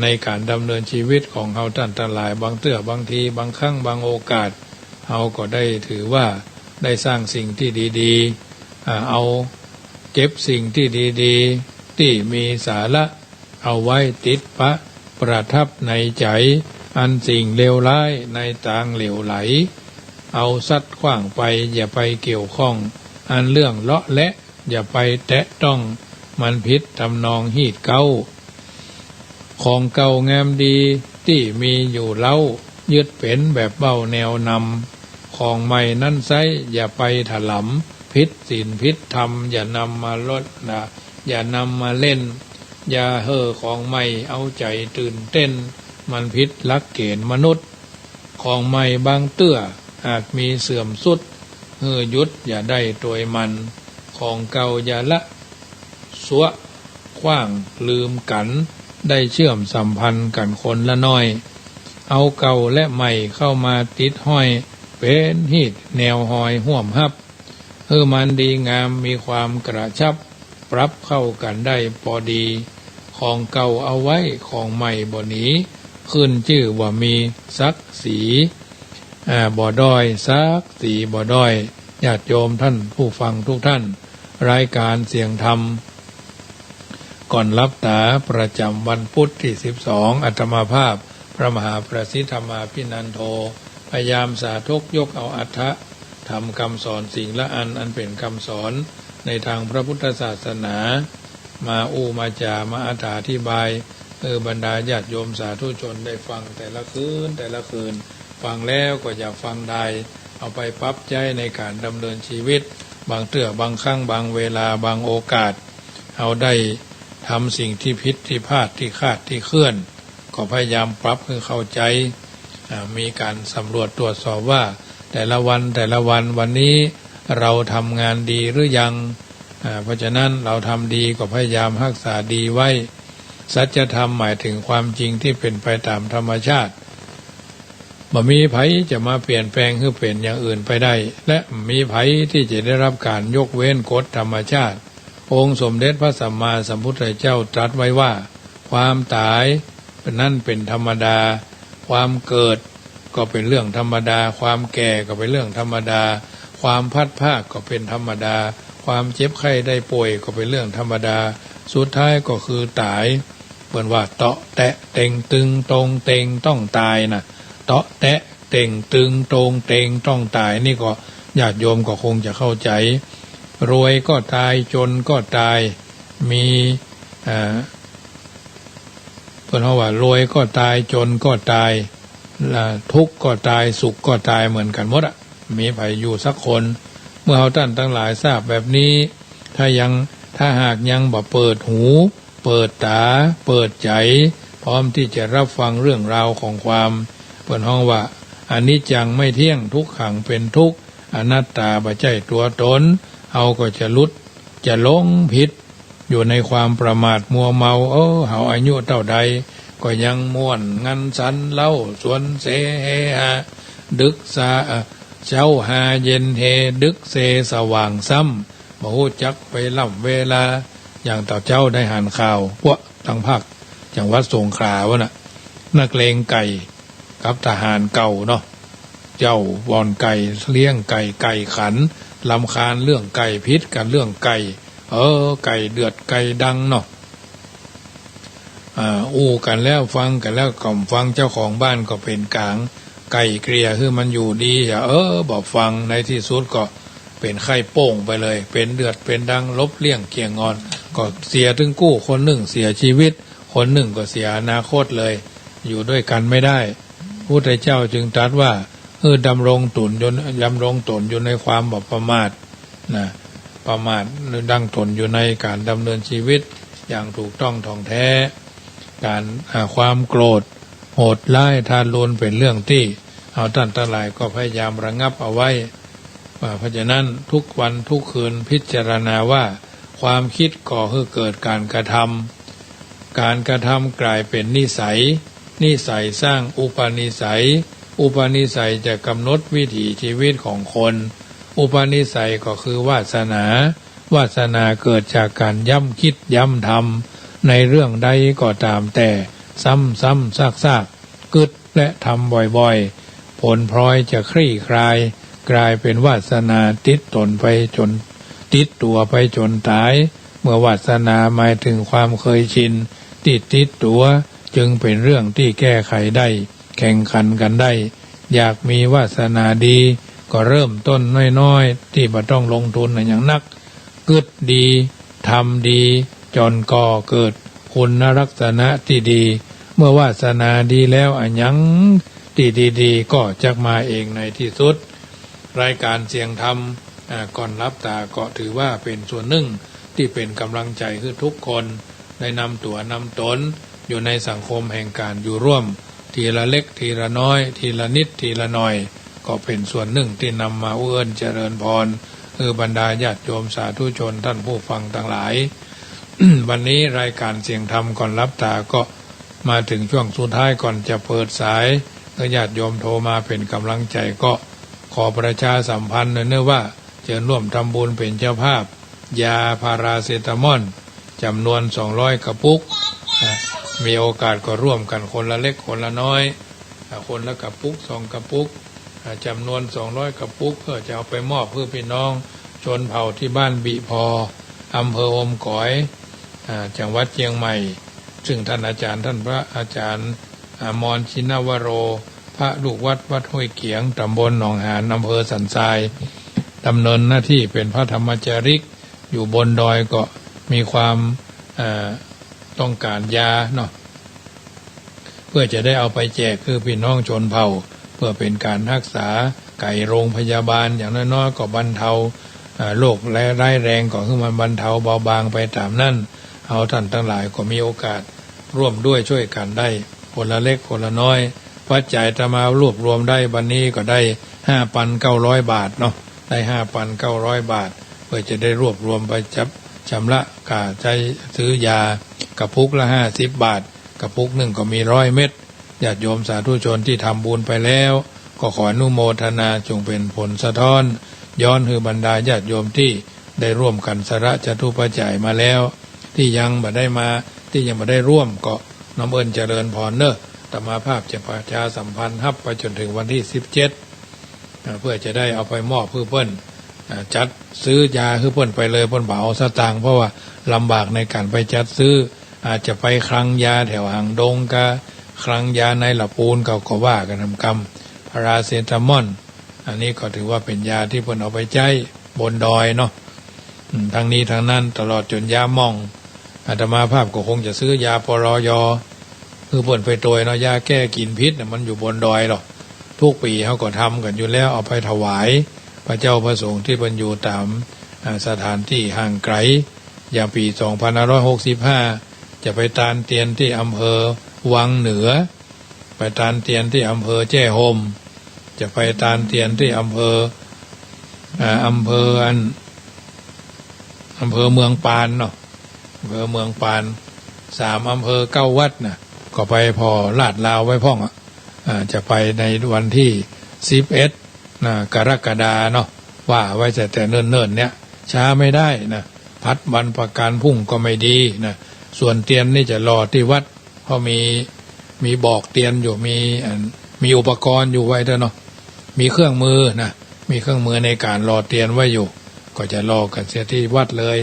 ในการดำเนินชีวิตของเฮาท่านทั้งหลายบางเตื้อบางทีบางครั้งบางโอกาสเฮาก็ได้ถือว่าได้สร้างสิ่งที่ดีๆเอาเก็บสิ่งที่ดีๆที่มีสาระเอาไว้ติดประทับในใจอันสิ่งเลวร้ายในทางเหลวไหลเอาซัดขว้างไปอย่าไปเกี่ยวข้องอันเรื่องเลาะและอย่าไปแตะต้องมันพิษทำนองฮีดเก้าของเก่างามดีที่มีอยู่เล่ายึดเป็นแบบเบ้าแนวนำของใหม่นั่นไซอย่าไปถลำพิษศีลพิษธรรมอย่านำมาลดอย่านำมาเล่นอย่าของใหม่เอาใจตื่นเต้นมันพิษลักเกณฑ์มนุษย์ของใหม่บางเตื้ออาจมีเสื่อมสุดยุดอย่าได้ตัวมันของเก่าอย่าละสวะขว้างลืมกัน ได้เชื่อมสัมพันธ์กันคนละน้อยเอาเก่าและใหม่เข้ามาติดห้อยเป็นฮีดแนวหอยห่วมฮับมันดีงามมีความกระชับปรับเข้ากันได้พอดีของเก่าเอาไว้ของใหม่บ่หนีขึ้นชื่อว่ามีศักดิ์ศรีบ่ด้อยศักดิ์ศรีบ่ด้อยญาติโยมท่านผู้ฟังทุกท่านรายการเสียงธรรมก่อนรับตาประจำวันพุธที่12อัตมาภาพพระมหาประสิทธมาภินันโทพยายามสาธกยกเอาอัฏฐะทำคำสอนสิ่งละอันเป็นคำสอนในทางพระพุทธศาสนามามาจามาอธิบายบรรดาญาติโยมสาธุชนได้ฟังแต่ละคืนฟังแล้วก็อยากฟังได้เอาไปปรับใจในการดำเนินชีวิตบางเตื้อบางครั้งบางเวลาบางโอกาสเอาได้ทำสิ่งที่ผิดที่พลาดที่คาดที่เคลื่อนก็พยายามปรับให้เข้าใจมีการสำรวจตรวจสอบว่าแต่ละวันวันนี้เราทำงานดีหรือยังเพราะฉะนั้นเราทำดีก็พยายามรักษาดีไว้สัจธรรมหมายถึงความจริงที่เป็นไปตามธรรมชาติบ่มีไผจะมาเปลี่ยนแปลงให้เป็นอย่างอื่นไปได้และมีไผที่จะได้รับการยกเว้นกฎธรรมชาติองค์สมเด็จพระสัมมาสัมพุทธเจ้าตรัสไว้ว่าความตายนั่นเป็นธรรมดาความเกิดก็เป็นเรื่องธรรมดาความแก่ก็เป็นเรื่องธรรมดาความพัดภาคก็เป็นธรรมดาความเจ็บไข้ได้ป่วยก็เป็นเรื่องธรรมดาสุดท้ายก็คือตายเหมือนว่าเตาะแตะเต็งตึงตรงเต็งต้องตายนะเตาะแตะเต็งตึงตรงเต็งต้องตายนี่ก็ญาติโยมก็คงจะเข้าใจรวยก็ตายจนก็ตายมีเพิ่นว่ารวยก็ตายจนก็ตายทุกข์ก็ตายสุขก็ตายเหมือนกันหมดมีไผอยู่สักคนเมื่อเราท่านทั้งหลายทราบแบบนี้ถ้าหากยังบ่เปิดหูเปิดตาเปิดใจพร้อมที่จะรับฟังเรื่องราวของความเพิ่นฮ้องว่าอนิจจังไม่เที่ยงทุกขังเป็นทุกข์อนัตตาบ่ใช่ตัวตนเอาก็จะหลุดจะหลงผิดอยู่ในความประมาทมัวเมาเฮาอายุเท่าใดก็ยังม่วนงันสันเล่าสวนเสเฮหาดึกสาเช้าหาเย็นเฮดึกเสสว่างซ้ำบ่ฮู้จักไปล่ำเวลาอย่างต่อเจ้าได้หันข่าวพวกทั้งภาคจังหวัดสงขลาวะน่ะนักเลงไก่กับทหารเก่าเนาะเจ้าบอนไก่เลี้ยงไก่ขันลำคาญเรื่องไก่พิษกันเรื่องไก่ไก่เดือดไก่ดังเนาะกันแล้วฟังกันแล้วก็ฟังเจ้าของบ้านก็เป็นกลางไก่เกลียคือมันอยู่ดีบอกฟังในที่สุดก็เป็นไข้โป้งไปเลยเป็นเดือดเป็นดังลบเลี่ยงเกี่ยงงอนก็เสียถึงกู้คนหนึ่งเสียชีวิตคนหนึ่งก็เสียอนาคตเลยอยู่ด้วยกันไม่ได้พระพุทธเจ้าจึงตรัสว่าดำรงตนอยู่ในความบ่ประมาทนะประมาทดังตนอยู่ในการดำเนินชีวิตอย่างถูกต้องท่องแท้การความโกรธโหดร้ายทารุณเป็นเรื่องที่เอาท่านทั้งหลายก็พยายามระงับเอาไว้เพราะฉะนั้นทุกวันทุกคืนพิจารณาว่าความคิดก่อให้เกิดการกระทำกลายเป็นนิสัยสร้างอุปนิสัยจะกำหนดวิถีชีวิตของคนอุปนิสัยก็คือวาสนาเกิดจากการย้ำคิดย้ำทำในเรื่องใดก็ตามแต่ซ้ำซากกึดและทำบ่อยๆผลพลอยจะคลี่คลายกลายเป็นวาสนาติดตัวไปจนตายเมื่อวาสนาหมายถึงความเคยชินติดตัวจึงเป็นเรื่องที่แก้ไขได้แข่งขันกันได้อยากมีวาสนาดีก็เริ่มต้นน้อยๆที่บ่ต้องลงทุนอย่างนักกึดดีทำดีจนก่อเกิดคุณลักษณะที่ดีเมื่อวาสนาดีแล้วอันยังที่ดีๆก็จะมาเองในที่สุดรายการเสียงธรรมก่อนรับตาก็ถือว่าเป็นส่วนหนึ่งที่เป็นกำลังใจให้ทุกคนได้นำตัวนำตนอยู่ในสังคมแห่งการอยู่ร่วมทีละเล็กทีละน้อยทีละนิดทีละหน่อยก็เป็นส่วนหนึ่งที่นำมาเจริญพรบรรดาญาติโยมสาธุชนท่านผู้ฟังทั้งหลาย วันนี้รายการเสียงธรรมก่อนรับตาก็มาถึงช่วงสุดท้ายก่อนจะเปิดสายญาติโยมโทรมาเป็นกำลังใจก็ขอประชาสัมพันธ์เนื่องว่าเชิญร่วมทำบุญเป็นเจ้าภาพยาพาราเซตามอลจำนวน200กระปุกมีโอกาสก็ร่วมกันคนละเล็กคนละน้อยคนละกระปุก2กระปุกจำนวน200กระปุกเพื่อจะเอาไปมอบเพื่อพี่น้องชนเผ่าที่บ้านบิพออำเภออมก๋อยจังหวัดเชียงใหม่ซึ่งท่านอาจารย์ท่านพระอาจารย์มรชินวโรพระลูกวัดห้วยเกียงตำบลหนองหานอำเภอสันทรายดำเนินหน้าที่เป็นพระธรรมจาริกอยู่บนดอยก็มีความต้องการยาเนาะเพื่อจะได้เอาไปแจกคือพี่น้องชนเผ่าเพื่อเป็นการรักษาไก่โรงพยาบาลอย่างน้อยๆก็บรรเทาโรคและร้ายแรงก็คือมันบรรเทาเบาบางไปตามนั้นเอาท่านทั้งหลายก็มีโอกาสร่วมด้วยช่วยกันได้คนละเล็กคนละน้อยปัจจัยจะมารวบรวมได้วันนี้ก็ได้ 5,900 บาทเนาะได้ 5,900 บาทเพื่อจะได้รวบรวมไปชำระค่าใช้ซื้อยากระปุกละ50 บาทกระปุกหนึ่งก็มี100 เม็ดญาติโยมสาธุชนที่ทำบุญไปแล้วก็ขออนุโมทนาจงเป็นผลสะท้อนย้อนคือบรรดาญาติโยมที่ได้ร่วมกันสละจตุปัจจัยมาแล้วที่ยังไม่ได้มาที่ยังไม่ได้ร่วมก็น้ำเอิญเจริญพรเนอะธรรมาภาพจะประชาสัมพันธ์ฮับไปจนถึงวันที่17เพื่อจะได้เอาไปมอบเพื่อเพิ่นจัดซื้อยาคือเพิ่นไปเลยเพิ่นบ่เอาสตางค์เพราะว่าลำบากในการไปจัดซื้ออาจจะไปคลังยาแถวหางดงกะคลังยาในละปูนก็ว่ากันทำกรรมพาราเซตามอลอันนี้ก็ถือว่าเป็นยาที่เพิ่นเอาไปใช้บนดอยเนาะทั้งนี้ทั้งนั้นตลอดจนยาหม่องอาตมาภาพก็คงจะซื้อยาปรยคือเพิ่นไปโดยเนาะยาแก้กินพิษมันอยู่บนดอยหรอกทุกปีเขาก็ทำกันอยู่แล้วเอาไปถวายพระเจ้าพระสงฆ์ที่เพิ่นอยู่ตามสถานที่ห่างไกลอย่างปี2565จะไปตานเตียนที่อำเภอวังเหนือไปตานเตียนที่อำเภอแจ้ห่มจะไปตานเตียนที่อำเภอเมืองปานเนาะอำเภอเมืองปาน3อำเภอ9วัดน่ะก็ไปพอลาดลาวไว้พ่องจะไปในวันที่11กรกฎาเนาะว่าไว้แต่เนิ่นๆเนี่ยช้าไม่ได้นะพัดวันประการพุ่งก็ไม่ดีนะส่วนเตียนนี่จะรอที่วัดเพราะมีบอกเตียนอยู่มีอุปกรณ์อยู่ไว้ด้วยเนาะมีเครื่องมือนะมีเครื่องมือในการรอเตียนไว้อยู่ก็จะรอกันเสียที่วัดเลย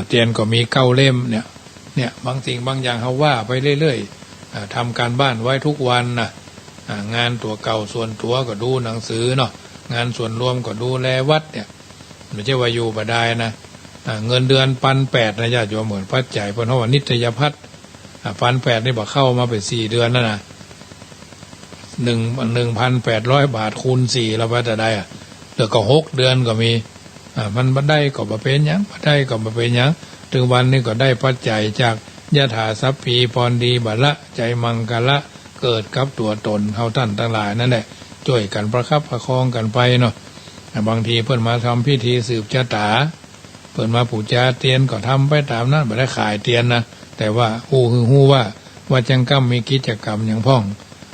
เตียนก็มี9 เล่มเนี่ยบางสิ่งบางอย่างเขาว่าไปเรื่อยๆทำการบ้านไว้ทุกวันนะงานตัวเก่าส่วนตัวก็ดูหนังสือเนาะงานส่วนรวมก็ดูแลวัดเนี่ยไม่ใช่ว่าอยู่บ่ได้นะเงินเดือน1,800นะญาติโยมเหมือนพัดจ่ายเพราะว่านิตยพัฒน์1,800นี่บอกเข้ามาเป็น4 เดือนแล้วนะ1,800 บาทคูณ4แล้วว่าจะได้เหลือก็6 เดือนก็มีมันบ่ได้ก็บ่เป็นหยังบ่ได้ก็บ่เป็นหยังถึงวันนี้ก็ได้ปัจจัยจากยถาสัพพีพรดีบัลละใจมังกละเกิดกับตัวตนเฮาท่านทั้งหลายนั่นแหละช่วยกันประคับประคองกันไปเนาะบางทีเพิ่นมาทำพิธีสืบชะตาเพิ่นมาปูชาเตียนก็ทำไปตามนั้นบ่ได้ขายเตียนนะแต่ว่าฮู้ว่าจังกรรมมีกิจกรรมอย่างพ้อง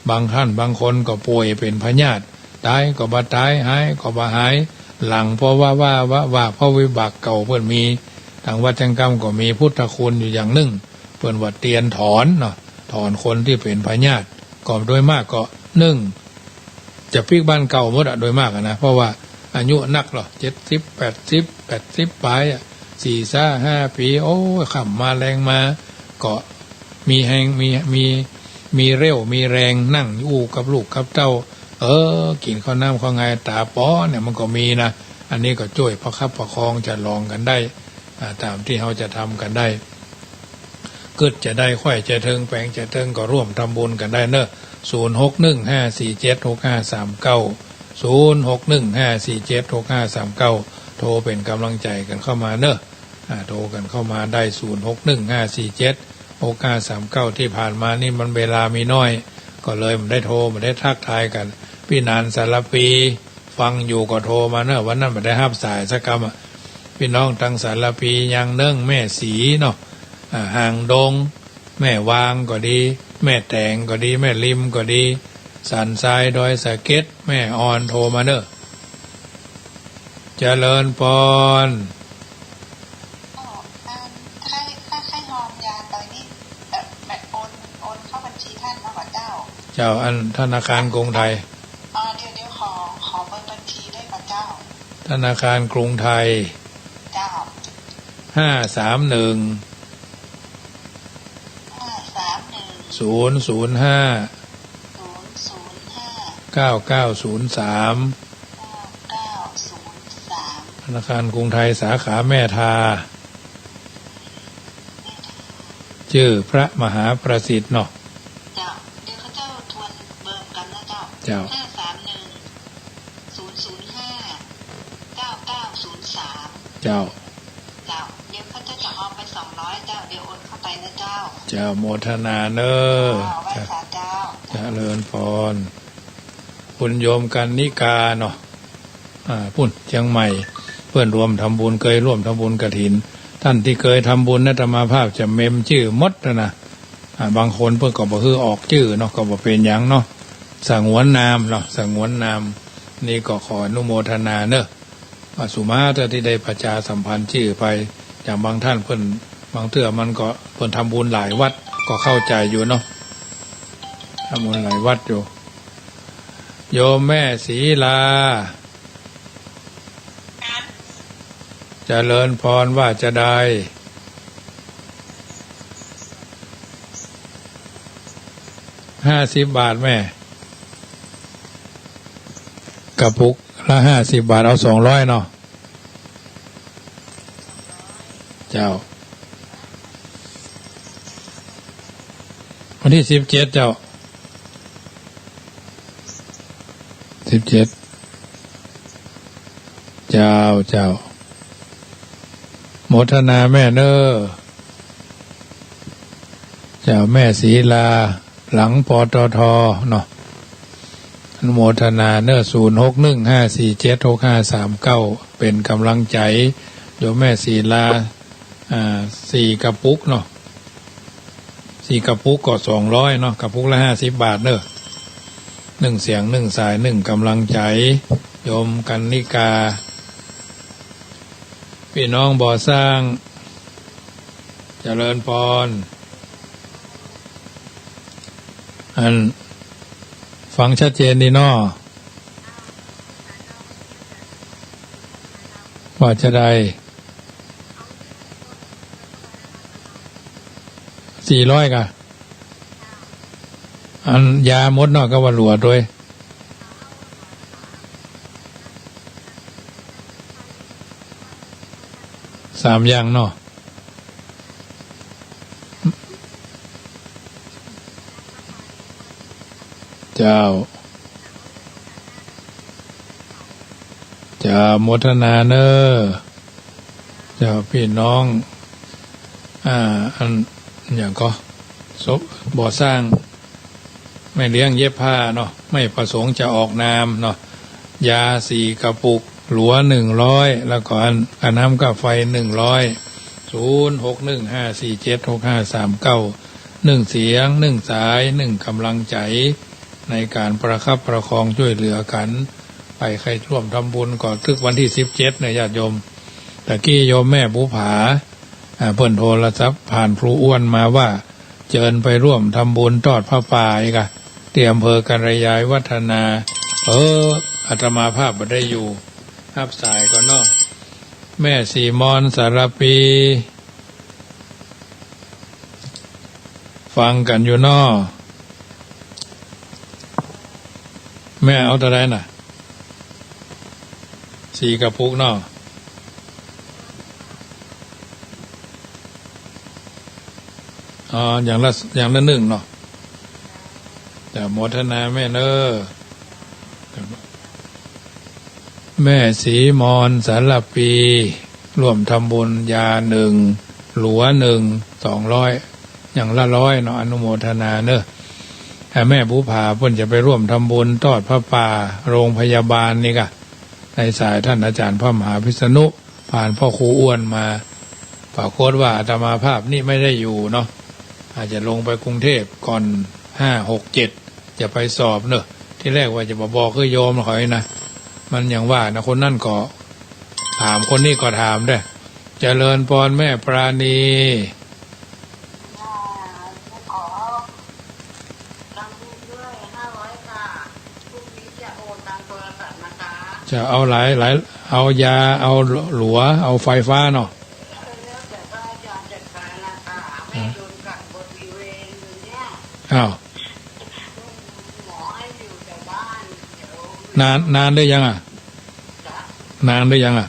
บางท่านบางคนก็ป่วยเป็นพยาธิตายก็บ่ตายหายก็บ่หายหลังเพราะว่าเพราะวิบากเก่าเพิ่นมีทางวัดจังกรรมก็มีพุทธคุณอยู่อย่างหนึ่งเพิ่นว่าเตียนถอนเนาะถอนคนที่เป็นพยาธิก็โดยมากก็จะพลิกบ้านเก่าหมดโดยมากนะเพราะว่าอายุนักหรอ80 ปลาย4-5 ปีโอ้ขับมาแรงมาก็มีแหงมีเร็วมีแรงนั่งอยู่กับลูกกับเต้ากินข้าวน้ำข้าวไงตาป้อเนี่ยมันก็มีนะอันนี้ก็ช่วยประคับประคองจะลองกันได้ตามที่เขาจะทำกันได้กึดจะได้ค่อยจะเทิงแปลงจะเทิงก็ร่วมทำบุญกันได้เนอะ0615476539 0615476539โทรเป็นกำลังใจกันเข้ามาเนอะโทรกันเข้ามาได้0615476539ที่ผ่านมานี่มันเวลามีน้อยก็เลยมันได้โทรมันได้ทักทายกันพี่นานสารปีฟังอยู่ก็โทรมาเนอะวันนั้นมันได้รับสายสักคำพี่น้องตั้งสารปียังเนื่องแม่สีเนาะ ห่างดงแม่วางก็ดีแม่แตงก็ดีแม่ริมก็ดีสันทรายดอยสะเก็ดแม่อ่อนโทรมาเนอะเจริญพรเจ้าอันธนาคารกรุงไทยเดี๋ยวขอเบอร์บัญชีได้ป่ะเจ้าธนาคารกรุงไทยเจ้า531 005 9903ธนาคารกรุงไทยสาขาแม่ทาชื่อพระมหาประสิทธิ์เนาะเจ้าเดี๋ยวเขาเจ้าทวนเบอร์กันนะเจ้าเจ้า531 005 9903เจ้าเดี๋ยวเขาจะเอาไป200เจ้าเดี๋ยวโอนเข้าไปนะเจ้าเจ้าโมทนาเนอเจริญพรคุณโยมกันนิกาเนาะพุ่นเชียงใหม่เพื่อนรวมทำบุญเคยร่วมทำบุญกฐินท่านที่เคยทำบุญนัตมาภาพจะเมมชื่อมดนะบางคนเพื่อนก็บอกคือออกชื่อเนาะก็บอกเป็นอย่างเนาะสงวนนามเนาะสงวนนามนี่ก็ขออนุโมทนาเนอะสุมาตรที่ได้ประชาสัมพันธ์ชื่อไปอย่างบางท่านเพื่อนบางเทื่อมันก็เพื่อนทำบุญหลายวัดก็เข้าใจอยู่เนาะทำบุญหลายวัดอยู่โยมแม่ศรีลาเจริญพรว่าจะได้50 บาทแม่กระปุกละ50 บาทเอา200เนาะเจ้าวันที่17เจ้า17เจ้าโมทนาแม่เนอเจ้าแม่ศรีลาหลังปตทเนาะอนุโมทนาเนอ0615476539เป็นกำลังใจโยมแม่ศรีลา4 กระปุกเนาะ4 กระปุกก็200เนาะกระปุกละ50 บาทเนอ1 เสียง1 สาย1 กำลังใจโยมกันนิกาพี่น้องบ่อสร้างเจริญพรอันฟังชัดเจนดีเนาะว่าจะได้400กะอันยามดเนาะก็ว่าหลัวด้วย3 อย่างเนาะเจ้าโมทนาเนอเจ้าพี่น้องอันอย่างก็บ่อสร้างไม่เลี้ยงเย็บผ้าเนาะไม่ประสงค์จะออกนามเนาะยา4 กระปุกหลัว100แล้วก็อันน้ำกับไฟ100 0615476539 1 เสียง1 สาย1 กำลังใจในการประคับประคองช่วยเหลือกันไปใครร่วมทำบุญก่อนทึกวันที่17เนี่ยญาติโยมตะกี้โยมแม่บุภาเพิ่นโทรศัพท์ผ่านครูอ้วนมาว่าเชิญไปร่วมทำบุญทอดผ้าป่าอีกอะที่อำเภอกันรยายวัฒนาอาตมาภาพบ่ได้อยู่รับสายก่อนเนาะแม่สีมอนสารปีฟังกันอยู่เนาะแม่เอาแต่ไรน่ะ4 กระปุกเนาะอย่างละ1เนาะแต่โมทนาแม่เนอแม่สีมอนสารปีร่วมทำบุญยา1 หลัว200อย่างละ100เนาะอนุโมทนาเนอะแม่บุภาเพิ่นจะไปร่วมทำบุญทอดพระป่าโรงพยาบาลนี่กะในสายท่านอาจารย์พระมหาพิษณุผ่านพ่อครูอ้วนมา ปรากฏว่าอาตมาภาพนี่ไม่ได้อยู่เนาะอาจจะลงไปกรุงเทพก่อน5 6 7จะไปสอบเนอะที่แรกว่าจะบอกคือโยมหอยนะมันอย่างว่านะคนนั่นก็ถามคนนี้ก็ถามด้วยเจริญพรแม่ปราณีขอทำบุญด้วย500ค่ะพรุ่งนี้จะโอนทางโทรศัพท์นะคะจะเอาหลายเอายาเอาหลัวเอาไฟฟ้าเนาะแล้วแต่ว่าอาจารย์จัดการนะคะไม่โดนกัดบริเวณเนี่ยอ้าวหมอให้อยู่แต่บ้านเดี๋ยวนานได้ยังอ่ะนานได้ยังอ่ะ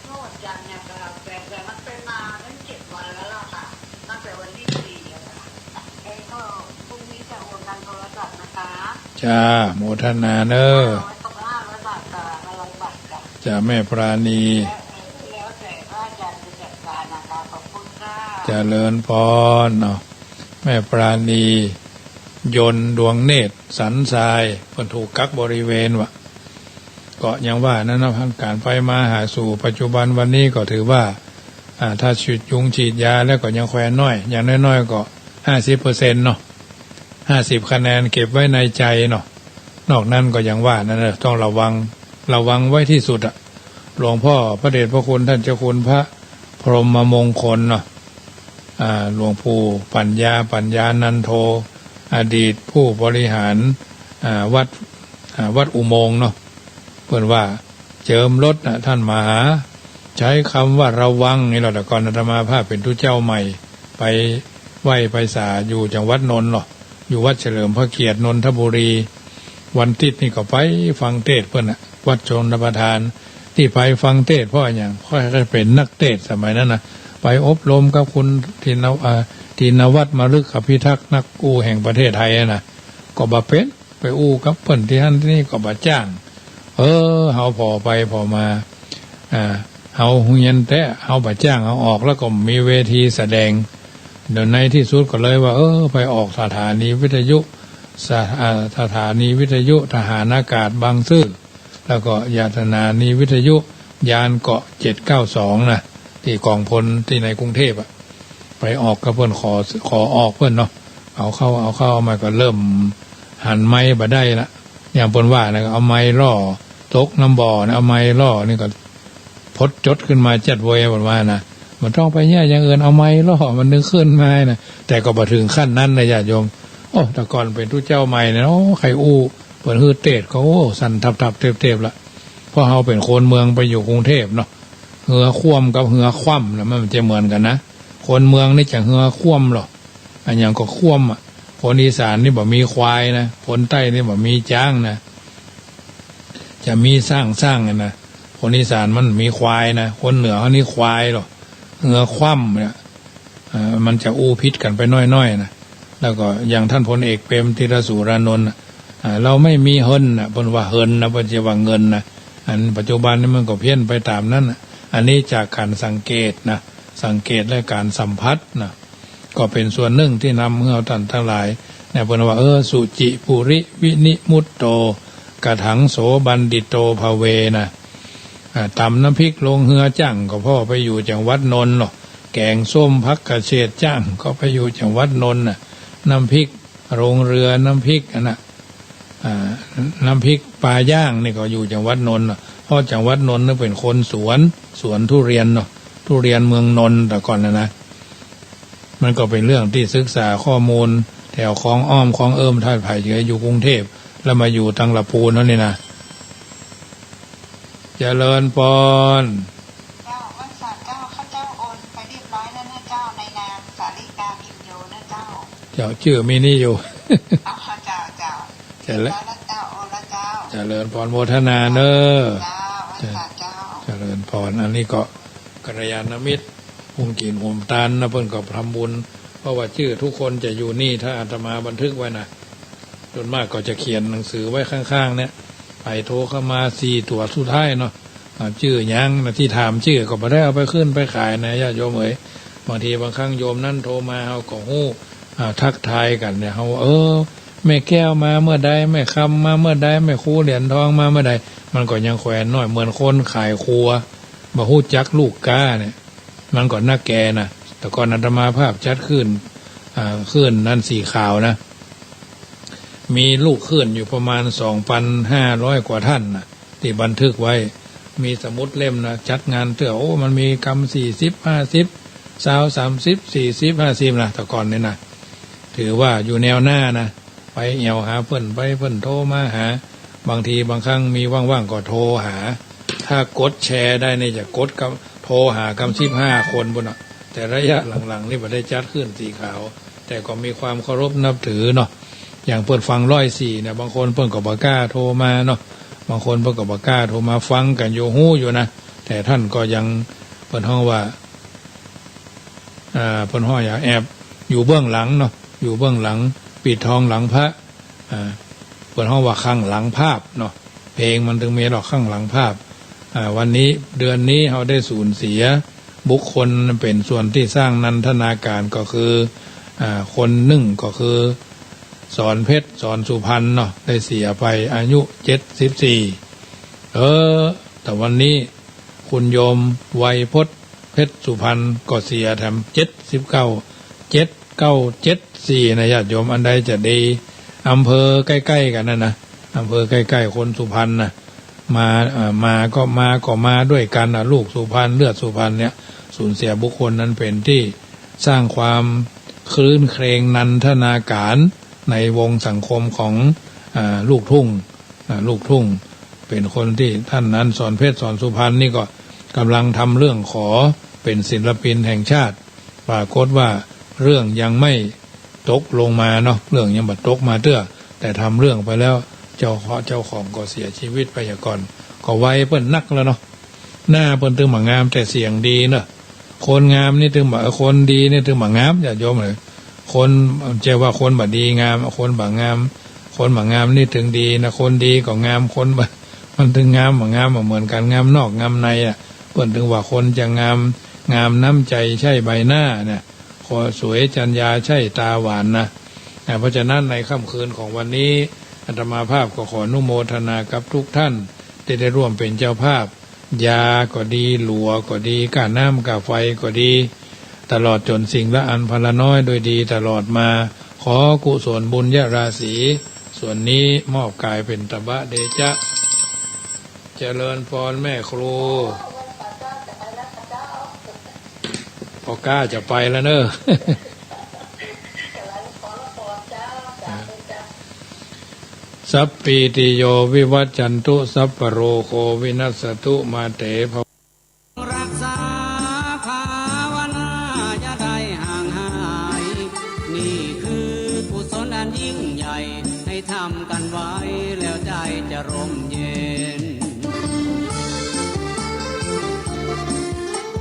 โทษจันเนี่ยแต่มันเป็นมาตั้ง7 วันแล้วล่ะค่ะตั้งแต่วันที่4แล้วค่ะก็พรุ่งนี้จะโอนทางโทรศัพท์นะคะจ้าโมทนาเนอ500 บาทค่ะ100 บาทค่ะจ้าแม่ปราณีแล้วแต่ว่าอาจารย์จะจัดการนะคะขอบคุณค่ะเจริญพรเนาะแม่ปราณียนต์ดวงเนตรสันทรายคนถูกกักบริเวณวะก็ยังว่านั้นนะพันการไปมาหาสู่ปัจจุบันวันนี้ก็ถือว่าถ้าฉีดยาแล้วก็ยังแควนน้อยอย่างน้อยๆก็50%เนาะ50 คะแนนเก็บไว้ในใจเนาะนอกนั้นก็ยังว่านั่นแหละต้องระวังไว้ที่สุดอะหลวงพ่อพระเดชพระคุณท่านเจ้าคุณพระพรหมมงคลเนาะหลวงปู่ปัญญานันโทอดีตผู้บริหารวัดอุโมงค์เนาะเพิ่นว่าเจิมรถท่านมหาใช้คำว่าระวังนี่เราแต่ก่อนอาตมาภาพเป็นทุเจ้าใหม่ไปไหว้ไปสาอยู่จังหวัดนนท์เนาะอยู่วัดเฉลิมพระเกียรตินนทบุรีวันอาทิตย์นี่ก็ไปฟังเทศน์เพิ่นวัดชนประทานที่ไปฟังเทศน์เพราะอย่างเพราะเป็นนักเทศน์สมัยนั้นนะไปอบรมกับคุณทินวัฒน์มฤคพิทักษ์นักกู้แห่งประเทศไทยนะก็บ่เป็นไปอู้กับเพิ่นที่ท่านที่นี่ก็บ่จ้างเฮาพอไปพอมาเฮาเฮียนแต่เฮาบ่จ้างเอาออกแล้วก็มีเวทีแสดงเดี๋ยวในที่สุดก็เลยว่าไปออกสถานีวิทยุทหารอากาศบางซื่อแล้วก็สถานีวิทยุยานเกาะ792นะที่กองพลที่ในกรุงเทพไปออกกับเพิ่นขอออกเพิ่นเนาะเอาเข้ามาก็เริ่มหันไม้บ่ได้ละอย่างเพิ่นว่านะเอาไม้ล่อตกน้ำบ่อนะเอาไม้ล่อนี่ก็พดจดขึ้นมาจัดเวยเพิ่นว่านะมันต้องไปเนี่ยอย่างอื่นเอาไม้ล่อมันนึกขึ้นมานะแต่ก็บ่ถึงขั้นนั้นนะญาติโยมแต่ก่อนเป็นทุเจ้าใหม่นะใครอู้เปิดฮือเตดก็สั่นทับเทบละเพราะเฮาเป็นคนเมืองไปอยู่กรุงเทพเนาะเหือคว่ำกับเหือคว่ำนะมันจะเหมือนกันนะคนเมืองนี่จะเหือคว่ำหรอกอันอย่างก็คว่ำคนอีสานนี่บ่มีควายนะคนใต้นี่บ่มีจ้างนะจะมีสร้างนะคนอีสานมันมีควายนะคนเหนือเขานี่ควายหรอกเหือคว่ำเนี่ยมันจะอู้พิษกันไปน้อยๆนะแล้วก็อย่างท่านพลเอกเปรมธีรสุรานนท์เราไม่มีเฮินนะเพิ่นว่าเฮินนะเพิ่นจะว่าเงินนะอันปัจจุบันนี่มันก็เพี้ยนไปตามนั้นอันนี้จากการสังเกตนะสังเกตและการสัมผัสนะก็เป็นส่วนหนึ่งที่นำเอาท่านทั้งหลายเนี่ยเพิ่นว่าสุจิปุริวินิมุตโตกะถังโสบันดิโตภเวนะตำน้ำพริกลงเหือจั่งก็พ่อไปอยู่จังหวัดนนท์หรอกแกงส้มพักกระเฉดจ้างก็ไปอยู่จังหวัดนนท์น้ำพริกโรงเรือน้ำพริกน้ำพริกปลาย่างนี่ก็อยู่จังหวัดนนท์เพราะจังหวัดนนท์นี่เป็นคนสวนทุเรียนเนาะทุเรียนเมืองนนท์แต่ก่อนนะมันก็เป็นเรื่องที่ศึกษาข้อมูลแถวคลองอ้อมคลองท่าไผ่เฉยอยู่กรุงเทพแล้วมาอยู่ตังละพูนนั่นนี่นะเจริญพรวัดสาเจ้าข้าเจ้าโอนไปเรียบร้อยแล้วนะเจ้าในนามสาริกาพิมโยนะเจ้าชื่อมีนี่อยู่เจ้าเจริญเจ้าโอนละเจ้าเจริญพรโมทนาเนอเจ้าวัดสาเจ้าเจริญพรอันนี้ก็กัลยาณมิตรหุ่มกินหุ่มตานนะเพิ่นก็ทำบุญเพราะว่าชื่อทุกคนจะอยู่นี่ถ้าอาตมาบันทึกไว้นะส่วนมากก็จะเขียนหนังสือไว้ข้างๆเนี่ยไปโทรเข้ามา4 ตัวสุดท้ายเนาะชื่อยังนะที่ถามชื่อก็บ่ได้เอาไปขึ้นไปขายนะญาติโยมบางทีบางครั้งโยมนั่นโทรมาเฮาก็ฮู้ทักทายกันเนี่ยเฮาแม่แก้วมาเมื่อใดแม่คำมาเมื่อใดแม่ครูเหรียญทองมาเมื่อใดมันก็ยังแขวนน้อยเหมือนคนขายครัวบ่ฮู้จักลูกก้าเนี่ย มันก่อนหน้าแกนะแต่ก่อนอาตมาภาพจัดขึ้นนั่นสีขาวนะมีลูกขึ้นอยู่ประมาณ 2,500 กว่าท่านนะที่บันทึกไว้มีสมุดเล่มนะจัดงานเถอะโอ้มันมีกรรม40 50 20 30 40 50นะแต่ก่อนเนี่ยนะถือว่าอยู่แนวหน้านะไปเอี่ยวหาเพิ่นไปเพิ่นโทรมาหาบางทีบางครั้งมีว่างๆก็โทรหาถ้ากดแชร์ได้เนี่ยจะกดกับโทรหากำ15 คนบนอ่ะแต่ระยะหลังๆนี่บ่ได้จัดขึ้นสีขาวแต่ก็มีความเคารพนับถือเนาะอย่างเปิดฟัง104เนี่ยบางคนเพิ่นก็บ่กล้าโทรมาเนาะบางคนเพิ่นก็บ่กล้าโทรมาฟังกันอยู่ฮู้อยู่นะแต่ท่านก็ยังเพิ่นฮ้องว่าเพิ่นฮ้องอย่าแอบอยู่เบื้องหลังเนาะอยู่เบื้องหลังปิดทองหลังพระเพิ่นฮ้องว่าข้างหลังภาพเนาะเพลงมันถึงมีดอกข้างหลังภาพวันนี้เดือนนี้เราได้สูญเสียบุคคลเป็นส่วนที่สร้างนันทนาการก็คือคนหนึ่งก็คือสอนเพชรสอนสุพรรณเนาะได้เสียไปอายุ74แต่วันนี้คุณโยมไวยพจน์เพชรสุพรรณก็เสียแถม79นะญาติโยมอันใดจะดีอำเภอใกล้ๆกันนะอำเภอใกล้ๆคนสุพรรณนะมาก็มาด้วยกันนะลูกสุพรรณเลือดสุพรรณเนี่ยสูญเสียบุคคลนั้นเป็นที่สร้างความคลื้นเครงนันทนาการในวงสังคมของลูกทุ่งเป็นคนที่ท่านนั้นสอนเพชรสอนสุพรรณนี่ก็กำลังทำเรื่องขอเป็นศิลปินแห่งชาติปรากฏว่าเรื่องยังไม่ตกลงมาเนาะเรื่องยังบัดตกมาเตื้อแต่ทำเรื่องไปแล้วเจ้าของก็เสียชีวิตไปก่อนก็ไว้เปิ้นนักแล้วเนาะหน้าเปิ้นถึงมางามแต่เสียงดีเนาะคนงามนี่ถึงคนดีนี่ถึงมางามอย่าโยมเลยคนเจ้าว่าคนบ่ดีงามคนบ่งามคนบ่งามนี่ถึงดีนะคนดีก็งามคนบ่มันถึงงามบ่งามเหมือนกันงามนอกงามในเปิ้นถึงว่าคนจะงามน้ำใจใช่ใบหน้าเนี่ยขอสวยจัญญาใช่ตาหวานนะเพราะฉะนั้นในค่ำคืนของวันนี้อาตมาภาพก็ขออนุโมทนากับทุกท่านที่ได้ร่วมเป็นเจ้าภาพยาก็ดีหลัวก็ดีก้าน้ำก้าไฟก็ดีตลอดจนสิ่งละอันพละน้อยโดยดีตลอดมาขอกุศลบุญญาราศีส่วนนี้มอบกายเป็นตบะเดชะเจริญพรแม่ครูพอกล้าจะไปแล้วเนอะสัพพิติโยวิวัจจันตุสัพพโรโควินัสตุมาเตภรักษาภาวนาอย่าได้ห่างหายนี่คือกุศลอันยิ่งใหญ่ให้ทำกันไว้แล้วใจจะร่มเย็น